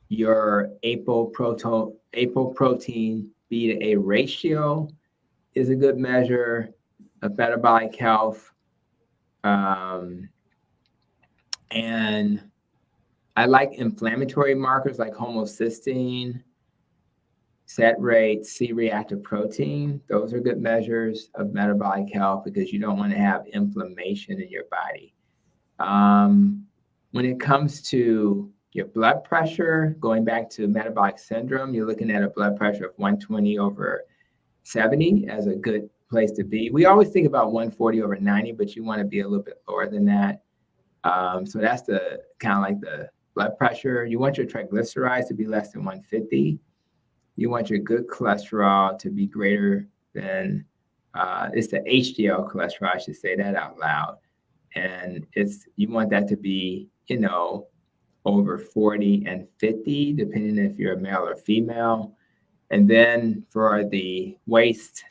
Your apoprotein B to A ratio is a good measure of metabolic health. And I like inflammatory markers like homocysteine, set rate, C-reactive protein. Those are good measures of metabolic health, because you don't want to have inflammation in your body. When it comes to your blood pressure, going back to metabolic syndrome, you're looking at a blood pressure of 120/70 as a good place to be. We always think about 140/90, but you want to be a little bit lower than that. So that's the kind of like the blood pressure. You want your triglycerides to be less than 150. You want your good cholesterol to be greater than, it's the HDL cholesterol, I should say that out loud. And you want that to be, over 40 and 50, depending if you're a male or female. And then for the waist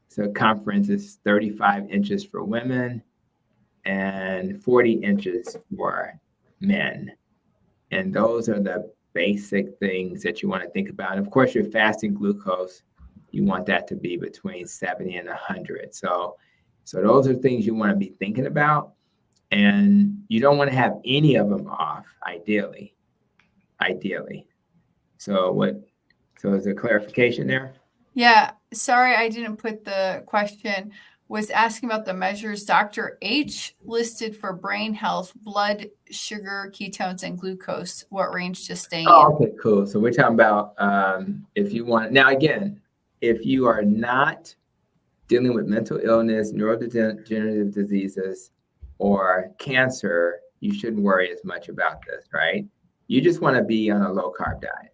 circumference, is 35 inches for women and 40 inches for men. And those are the basic things that you want to think about. And of course, your fasting glucose, you want that to be between 70 and 100. So those are things you want to be thinking about. And you don't want to have any of them off, ideally. So is there clarification there? Yeah, sorry, I didn't put the question. Was asking about the measures Dr. H listed for brain health, blood sugar, ketones, and glucose. What range to stay in? Okay, cool. So we're talking about if you want. Now, again, if you are not dealing with mental illness, neurodegenerative diseases, or cancer, you shouldn't worry as much about this, right? You just want to be on a low carb diet.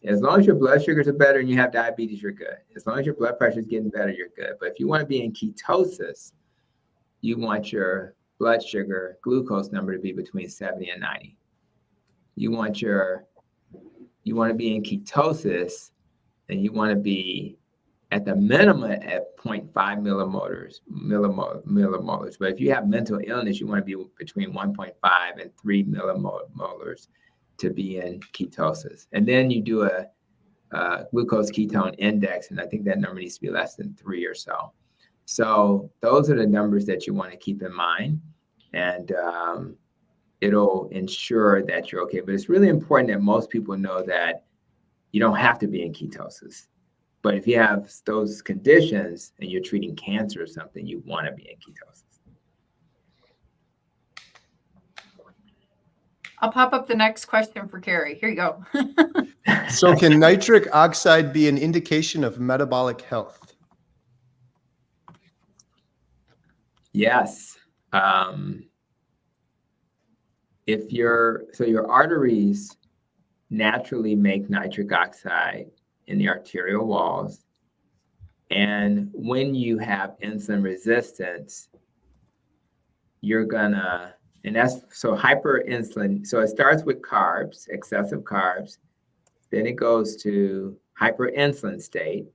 As long as your blood sugars are better and you have diabetes, you're good. As long as your blood pressure is getting better, you're good. But if you want to be in ketosis, you want your blood sugar glucose number to be between 70 and 90. You want to be in ketosis, and you want to be at the minimum at 0.5 millimolars. But if you have mental illness, you want to be between 1.5 and 3 millimolars to be in ketosis. And then you do a glucose ketone index, and I think that number needs to be less than 3 or so. So those are the numbers that you want to keep in mind, and it'll ensure that you're okay. But it's really important that most people know that you don't have to be in ketosis. But if you have those conditions and you're treating cancer or something, you want to be in ketosis. I'll pop up the next question for Carrie. Here you go. So can nitric oxide be an indication of metabolic health? Yes. Your arteries naturally make nitric oxide in the arterial walls. And when you have insulin resistance, you're gonna, and that's so hyperinsulin. So it starts with carbs, excessive carbs. Then it goes to hyperinsulin state.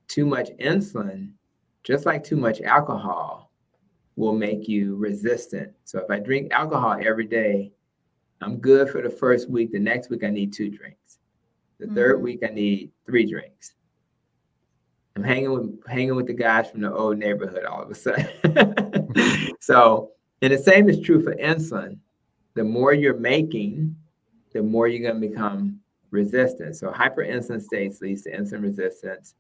Too much insulin, just like too much alcohol, will make you resistant. So if I drink alcohol every day, I'm good for the first week. The next week, I need 2 drinks. The third week, I need 3 drinks. I'm hanging with the guys from the old neighborhood all of a sudden. So, and the same is true for insulin. The more you're making, the more you're going to become resistant. So hyperinsulin states leads to insulin resistance.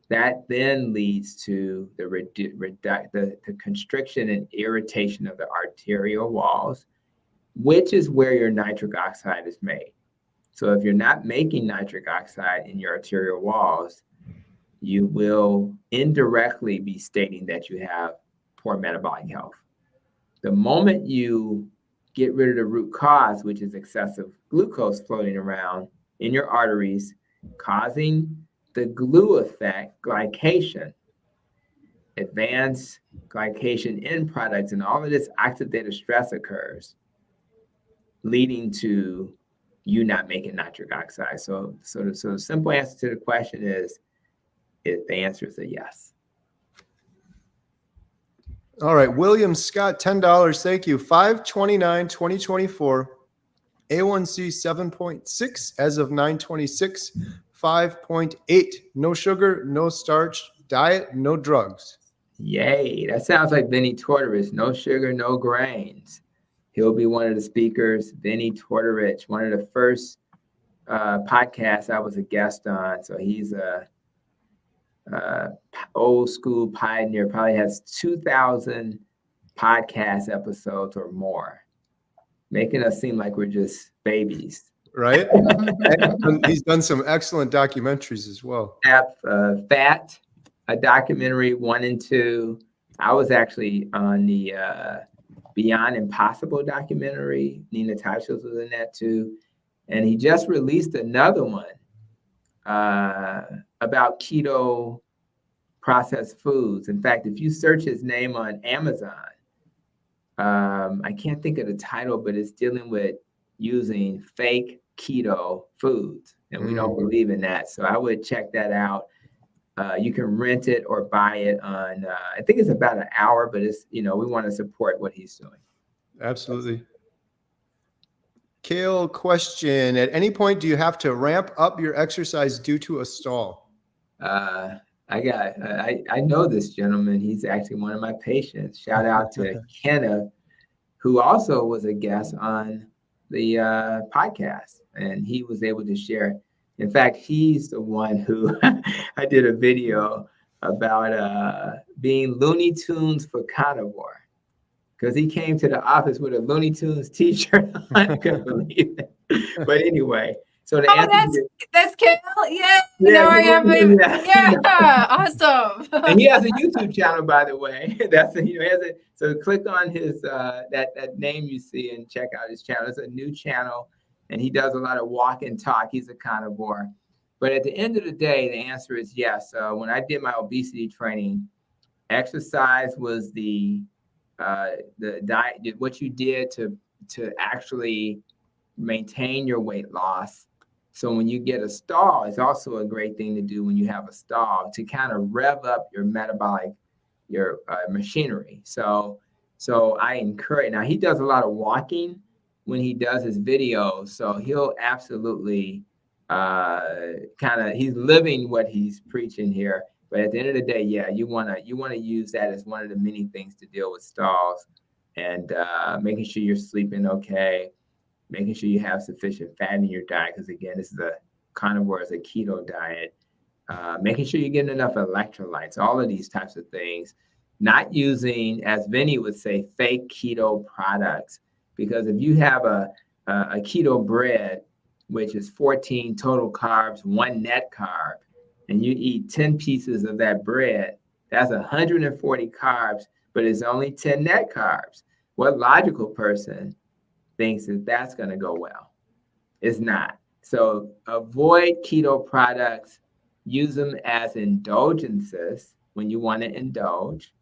That then leads to the constriction and irritation of the arterial walls, which is where your nitric oxide is made. So if you're not making nitric oxide in your arterial walls, you will indirectly be stating that you have poor metabolic health. The moment you get rid of the root cause, which is excessive glucose floating around in your arteries, causing the glue effect, glycation, advanced glycation end products, and all of this oxidative stress occurs, leading to you not making nitric oxide. So the simple answer to the question is, the answer is a yes. All right, William Scott, $10. Thank you. 5/29/2024, A1C 7.6 as of 9/26, 5.8. No sugar, no starch, diet, no drugs. Yay! That sounds like Vinny Tortorich. No sugar, no grains. He'll be one of the speakers. Vinny Tortorich, one of the first podcasts I was a guest on. So he's a old school pioneer, probably has 2,000 podcast episodes or more, making us seem like we're just babies. Right? He's done some excellent documentaries as well. Fat, a documentary 1 and 2. I was actually on the Beyond Impossible documentary. Nina Teicholz was in that too. And he just released another one about keto processed foods. In fact, if you search his name on Amazon, I can't think of the title, but it's dealing with using fake keto foods. And we don't believe in that. So I would check that out. You can rent it or buy it on, I think it's about an hour, but it's, we want to support what he's doing. Absolutely. Kale question, at any point, do you have to ramp up your exercise due to a stall? I know this gentleman. He's actually one of my patients. Shout out to Kenneth, who also was a guest on the podcast, and he was able to share. In fact, he's the one who I did a video about being Looney Tunes for carnivore, because he came to the office with a Looney Tunes t-shirt on. I couldn't believe it. But anyway, so the answer that's Kale. Yeah, now I am. Yeah, awesome. And he has a YouTube channel, by the way. So click on his that name you see and check out his channel. It's a new channel, and he does a lot of walk and talk. He's a carnivore. But at the end of the day, the answer is yes. When I did my obesity training, exercise was the diet, what you did to actually maintain your weight loss. So when you get a stall, it's also a great thing to do when you have a stall, to kind of rev up your metabolic, your machinery. So I encourage. Now he does a lot of walking when he does his videos, so he'll absolutely he's living what he's preaching here. But at the end of the day, yeah, you wanna use that as one of the many things to deal with stalls, and making sure you're sleeping okay, making sure you have sufficient fat in your diet, because again, this is a carnivore, is a keto diet. Making sure you're getting enough electrolytes, all of these types of things. Not using, as Vinny would say, fake keto products, because if you have a keto bread, which is 14 total carbs, 1 net carb, and you eat 10 pieces of that bread, that's 140 carbs, but it's only 10 net carbs. What logical person thinks that that's going to go well? It's not. So avoid keto products. Use them as indulgences when you want to indulge,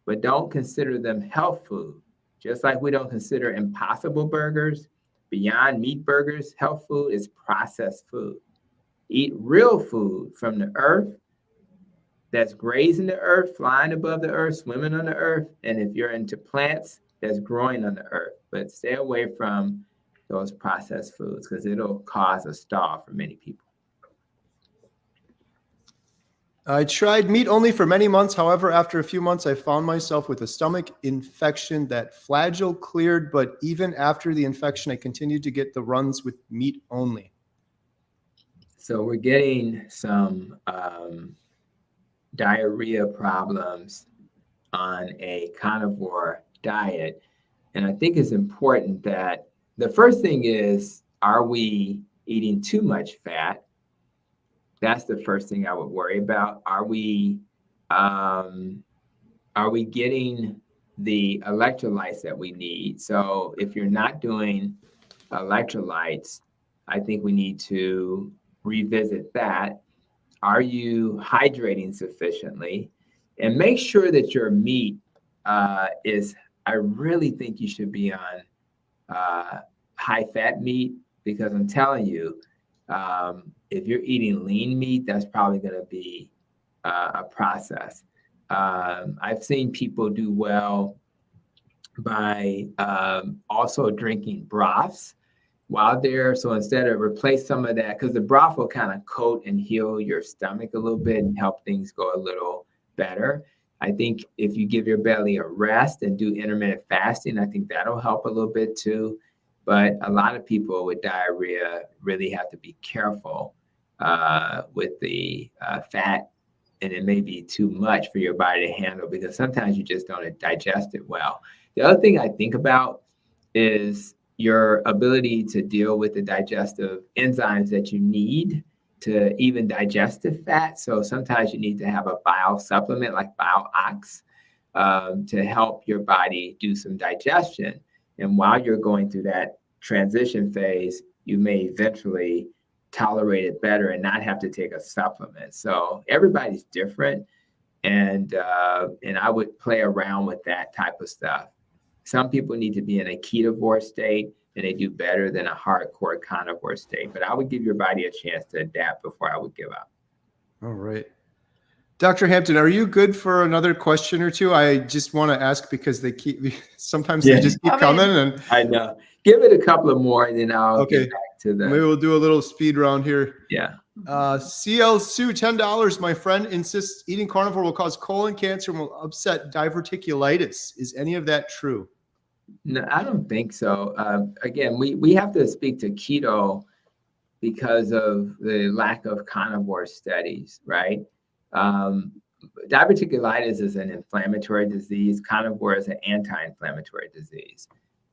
but don't consider them health food. Just like we don't consider Impossible Burgers, Beyond Meat burgers, health food is processed food. Eat real food from the earth that's grazing the earth, flying above the earth, swimming on the earth. And if you're into plants, that's growing on the earth. But stay away from those processed foods because it'll cause a stall for many people. I tried meat only for many months. However, after a few months, I found myself with a stomach infection that flagell cleared. But even after the infection, I continued to get the runs with meat only. So we're getting some diarrhea problems on a carnivore diet. And I think it's important that the first thing is, are we eating too much fat? That's the first thing I would worry about. Are we getting the electrolytes that we need? So if you're not doing electrolytes, I think we need to revisit that. Are you hydrating sufficiently? And make sure that your meat I really think you should be on high fat meat, because I'm telling you, if you're eating lean meat, that's probably going to be a process. I've seen people do well by also drinking broths while they're, so instead of replace some of that, because the broth will kind of coat and heal your stomach a little bit and help things go a little better. I think if you give your belly a rest and do intermittent fasting, I think that'll help a little bit too. But a lot of people with diarrhea really have to be careful with the fat, and it may be too much for your body to handle because sometimes you just don't digest it well. The other thing I think about is your ability to deal with the digestive enzymes that you need to even digest the fat. So sometimes you need to have a bile supplement like Bile Ox to help your body do some digestion. And while you're going through that transition phase, you may eventually tolerate it better and not have to take a supplement. So everybody's different. And I would play around with that type of stuff. Some people need to be in a ketovore state, and they do better than a hardcore carnivore state. But I would give your body a chance to adapt before I would give up. All right. Dr. Hampton, are you good for another question or two? I just want to ask because they sometimes they just keep coming. And I know. Give it a couple of more, and then I'll get back to the. Maybe we'll do a little speed round here. Yeah. CL Sue, $10. My friend insists eating carnivore will cause colon cancer and will upset diverticulitis. Is any of that true? No, I don't think so. Again, we have to speak to keto because of the lack of carnivore studies, right? Diverticulitis is an inflammatory disease. Carnivore is an anti-inflammatory disease.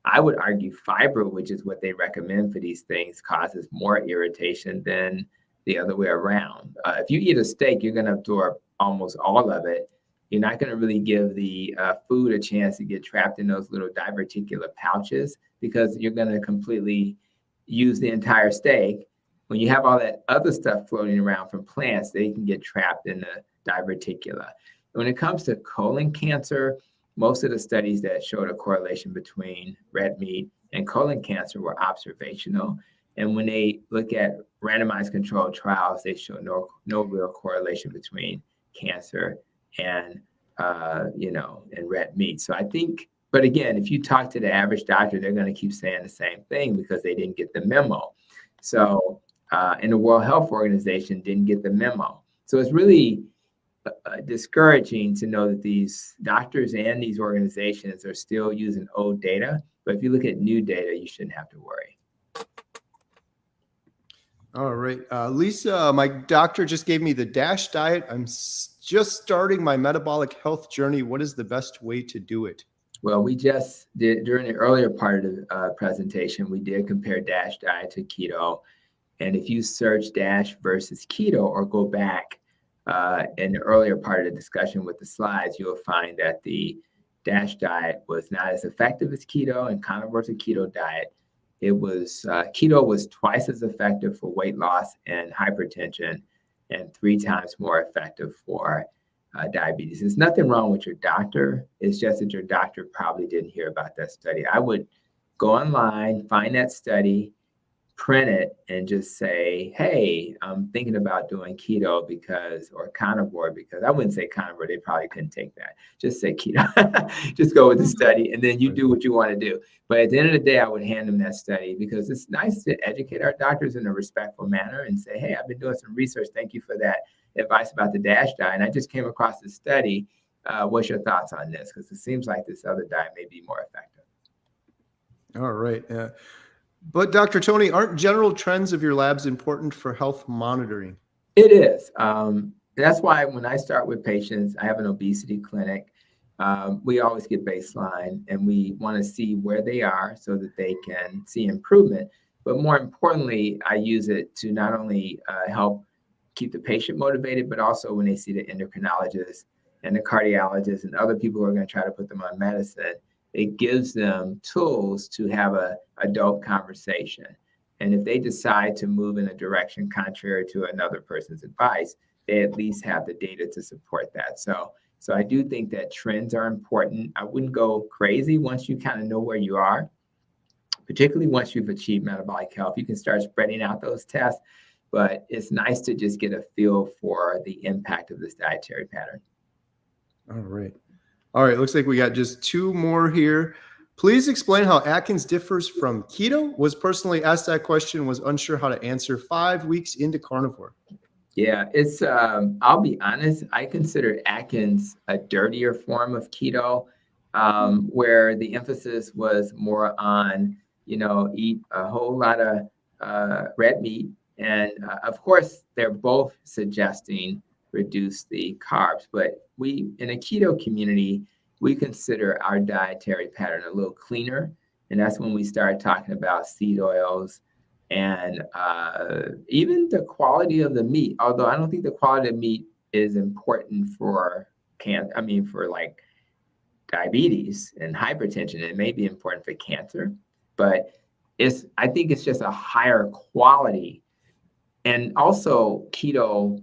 I would argue fiber, which is what they recommend for these things, causes more irritation than the other way around. If you eat a steak, you're going to absorb almost all of it. You're not going to really give the food a chance to get trapped in those little diverticular pouches because you're going to completely use the entire steak. When you have all that other stuff floating around from plants, they can get trapped in the diverticula. When it comes to colon cancer, most of the studies that showed a correlation between red meat and colon cancer were observational. And when they look at randomized controlled trials, they show no real correlation between cancer and and red meat. So I think, but again, if you talk to the average doctor, they're going to keep saying the same thing because they didn't get the memo. So and the World Health Organization didn't get the memo. So it's really discouraging to know that these doctors and these organizations are still using old data. But if you look at new data, you shouldn't have to worry. All right. Lisa, my doctor just gave me the DASH diet. I'm just starting my metabolic health journey. What is the best way to do it? Well, we just did, during the earlier part of the presentation, we did compare DASH diet to keto. And if you search DASH versus keto or go back in the earlier part of the discussion with the slides, you'll find that the DASH diet was not as effective as keto, and carnivore is a keto diet. It was keto was twice as effective for weight loss and hypertension, and 3 times more effective for diabetes. There's nothing wrong with your doctor. It's just that your doctor probably didn't hear about that study. I would go online, find that study, print it, and just say, hey, I'm thinking about doing keto or carnivore, because I wouldn't say carnivore. They probably couldn't take that. Just say keto. Just go with the study, and then you do what you want to do. But at the end of the day, I would hand them that study, because it's nice to educate our doctors in a respectful manner and say, hey, I've been doing some research. Thank you for that advice about the DASH diet. And I just came across this study. What's your thoughts on this? Because it seems like this other diet may be more effective. All right. But Dr. Tony, aren't general trends of your labs important for health monitoring? It is. That's why when I start with patients, I have an obesity clinic. We always get baseline, and we want to see where they are so that they can see improvement. But more importantly, I use it to not only help keep the patient motivated, but also when they see the endocrinologist and the cardiologist and other people who are going to try to put them on medicine, it gives them tools to have an adult conversation. And if they decide to move in a direction contrary to another person's advice, they at least have the data to support that. So I do think that trends are important. I wouldn't go crazy once you kind of know where you are, particularly once you've achieved metabolic health. You can start spreading out those tests, but it's nice to just get a feel for the impact of this dietary pattern. All right. All right. Looks like we got just two more here. Please explain how Atkins differs from keto. Was personally asked that question, was unsure how to answer 5 weeks into carnivore. Yeah, it's, I'll be honest, I consider Atkins a dirtier form of keto, where the emphasis was more on, eat a whole lot of red meat. And of course, they're both suggesting reduce the carbs, but we, in a keto community, we consider our dietary pattern a little cleaner. And that's when we start talking about seed oils and even the quality of the meat. Although I don't think the quality of meat is important for like diabetes and hypertension. It may be important for cancer, but I think it's just a higher quality. And also keto,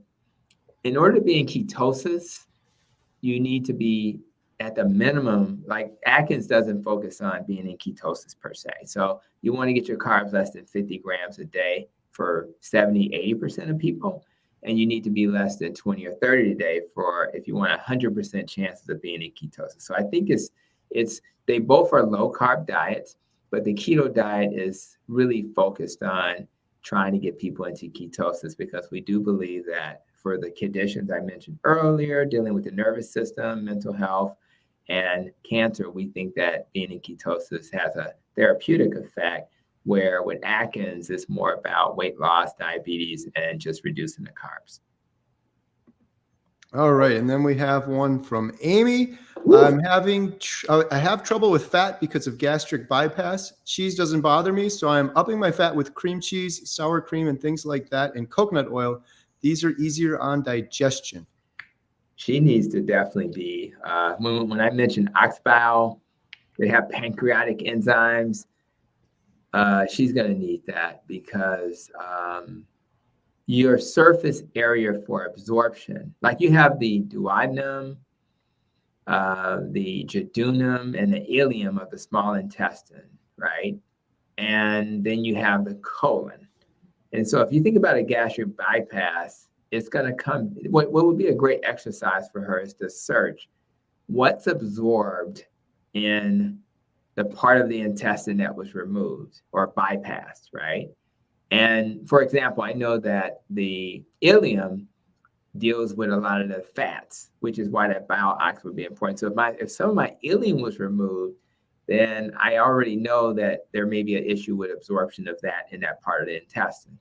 in order to be in ketosis, you need to be at the minimum. Like Atkins doesn't focus on being in ketosis per se. So you want to get your carbs less than 50 grams a day for 70, 80% of people. And you need to be less than 20 or 30 a day if you want 100% chances of being in ketosis. So I think they both are low carb diets, but the keto diet is really focused on trying to get people into ketosis, because we do believe that for the conditions I mentioned earlier, dealing with the nervous system, mental health, and cancer, we think that being in ketosis has a therapeutic effect, where with Atkins, it's more about weight loss, diabetes, and just reducing the carbs. All right. And then we have one from Amy. I have trouble with fat because of gastric bypass. Cheese doesn't bother me, so I'm upping my fat with cream cheese, sour cream, and things like that, and coconut oil. These are easier on digestion. She needs to definitely be, when I mentioned oxbile, they have pancreatic enzymes. She's going to need that, because your surface area for absorption, like you have the duodenum, the jejunum, and the ileum of the small intestine, right? And then you have the colon. And so if you think about a gastric bypass, it's going to come, what would be a great exercise for her is to search what's absorbed in the part of the intestine that was removed or bypassed, right? And for example, I know that the ileum deals with a lot of the fats, which is why that bile ox would be important. So if some of my ileum was removed, then I already know that there may be an issue with absorption of that in that part of the intestine.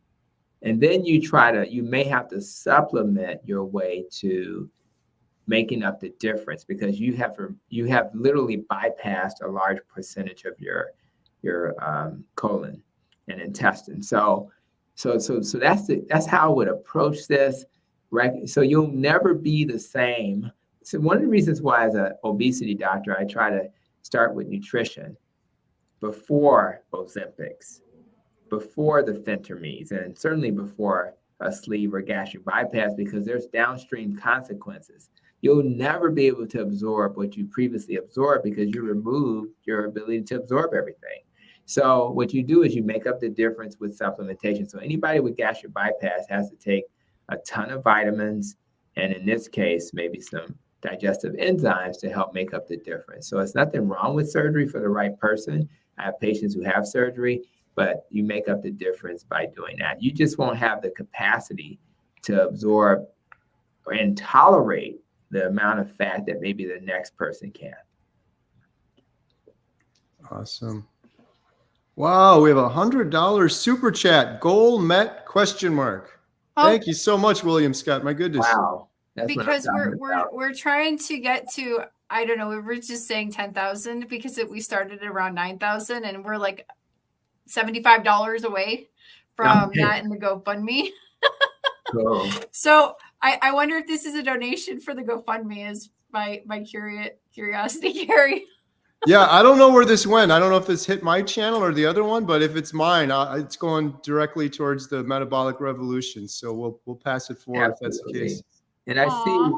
And then you may have to supplement your way to making up the difference, because you have literally bypassed a large percentage of your colon and intestine. So that's how I would approach this. Right? So you'll never be the same. So one of the reasons why, as an obesity doctor, I try to start with nutrition before Ozempics, before the phentermines, and certainly before a sleeve or gastric bypass, because there's downstream consequences. you'll never be able to absorb what you previously absorbed because you removed your ability to absorb everything. So what you do is you make up the difference with supplementation. So anybody with gastric bypass has to take a ton of vitamins, and in this case, maybe some digestive enzymes to help make up the difference. So it's nothing wrong with surgery for the right person. I have patients who have surgery, but you make up the difference by doing that. You just won't have the capacity to absorb and tolerate the amount of fat that maybe the next person can. Awesome. Wow, we have $100 super chat. Goal met ? Thank you so much, William Scott. My goodness. Wow. That's because we're trying to get to, I don't know, we were just saying 10,000 because we started at around 9,000 and we're like $75 away from that in the GoFundMe. Cool. So I wonder if this is a donation for the GoFundMe, is my curiosity, Gary. Yeah, I don't know where this went. I don't know if this hit my channel or the other one, but if it's mine, it's going directly towards the Metabolic Revolution. So we'll pass it forward if that's the case. And I see,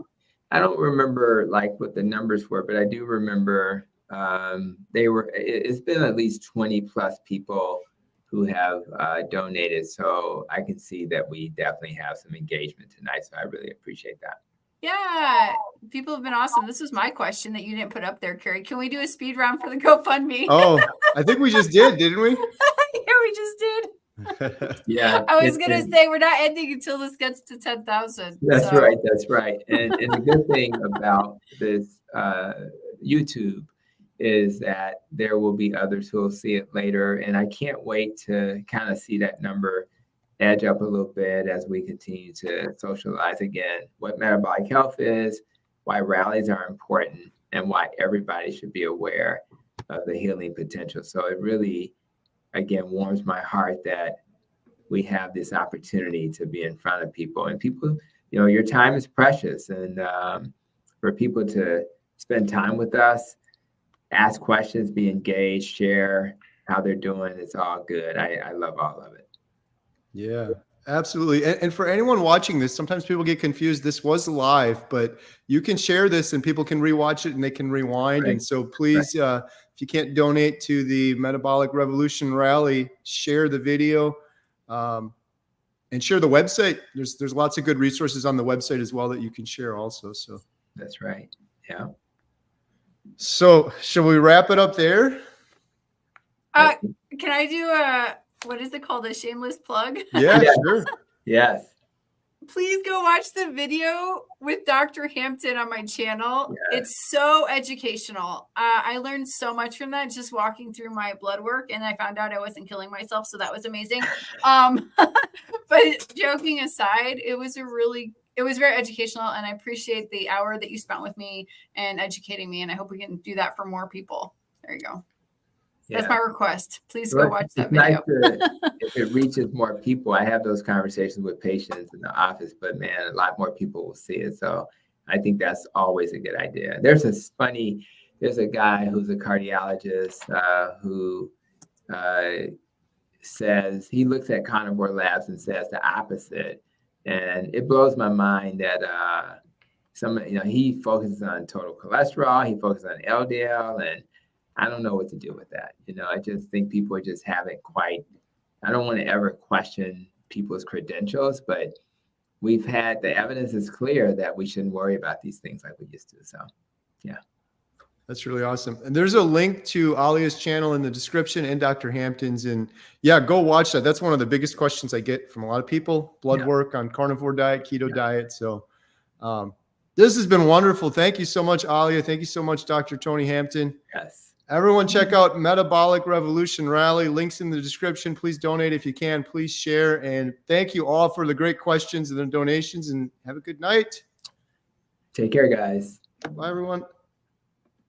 I don't remember like what the numbers were, but I do remember it's been at least 20 plus people who have donated. So I can see that we definitely have some engagement tonight. So I really appreciate that. Yeah, people have been awesome. This was my question that you didn't put up there, Carrie. Can we do a speed round for the GoFundMe? Oh, I think we just did, didn't we? Yeah, we just did. Yeah. I was going to say we're not ending until this gets to 10,000. That's right. That's right. And the good thing about this YouTube is that there will be others who will see it later. And I can't wait to kind of see that number edge up a little bit as we continue to socialize again what metabolic health is, why rallies are important, and why everybody should be aware of the healing potential. So it really, again, warms my heart that we have this opportunity to be in front of people. And people, your time is precious. And for people to spend time with us, ask questions, be engaged, share how they're doing, it's all good. I love all of it. Yeah, absolutely. And for anyone watching this, sometimes people get confused. This was live, but you can share this and people can rewatch it and they can rewind. Right. And so please, if you can't donate to the Metabolic Revolution Rally, share the video and share the website. There's lots of good resources on the website as well that you can share also. So that's right. Yeah. So shall we wrap it up there? Can I do what is it called? A shameless plug? Yeah, sure. Yes. Please go watch the video with Dr. Hampton on my channel. Yes. It's so educational. I learned so much from that just walking through my blood work, and I found out I wasn't killing myself. So that was amazing. But joking aside, it was very educational, and I appreciate the hour that you spent with me and educating me. And I hope we can do that for more people. There you go. That's my request. Please go watch that video. If it reaches more people, I have those conversations with patients in the office, but man, a lot more people will see it. So I think that's always a good idea. There's a guy who's a cardiologist who says, he looks at carnivore labs and says the opposite. And it blows my mind that he focuses on total cholesterol, he focuses on LDL, and I don't know what to do with that. I just think people just haven't quite, I don't want to ever question people's credentials, but the evidence is clear that we shouldn't worry about these things like we used to. So, yeah. That's really awesome. And there's a link to Alia's channel in the description and Dr. Hampton's. And yeah, go watch that. That's one of the biggest questions I get from a lot of people, blood work on carnivore diet, keto diet. So this has been wonderful. Thank you so much, Alia. Thank you so much, Dr. Tony Hampton. Yes. Everyone check out Metabolic Revolution Rally. Links in the description. Please donate if you can. Please share. And thank you all for the great questions and the donations. And have a good night. Take care, guys. Bye, everyone.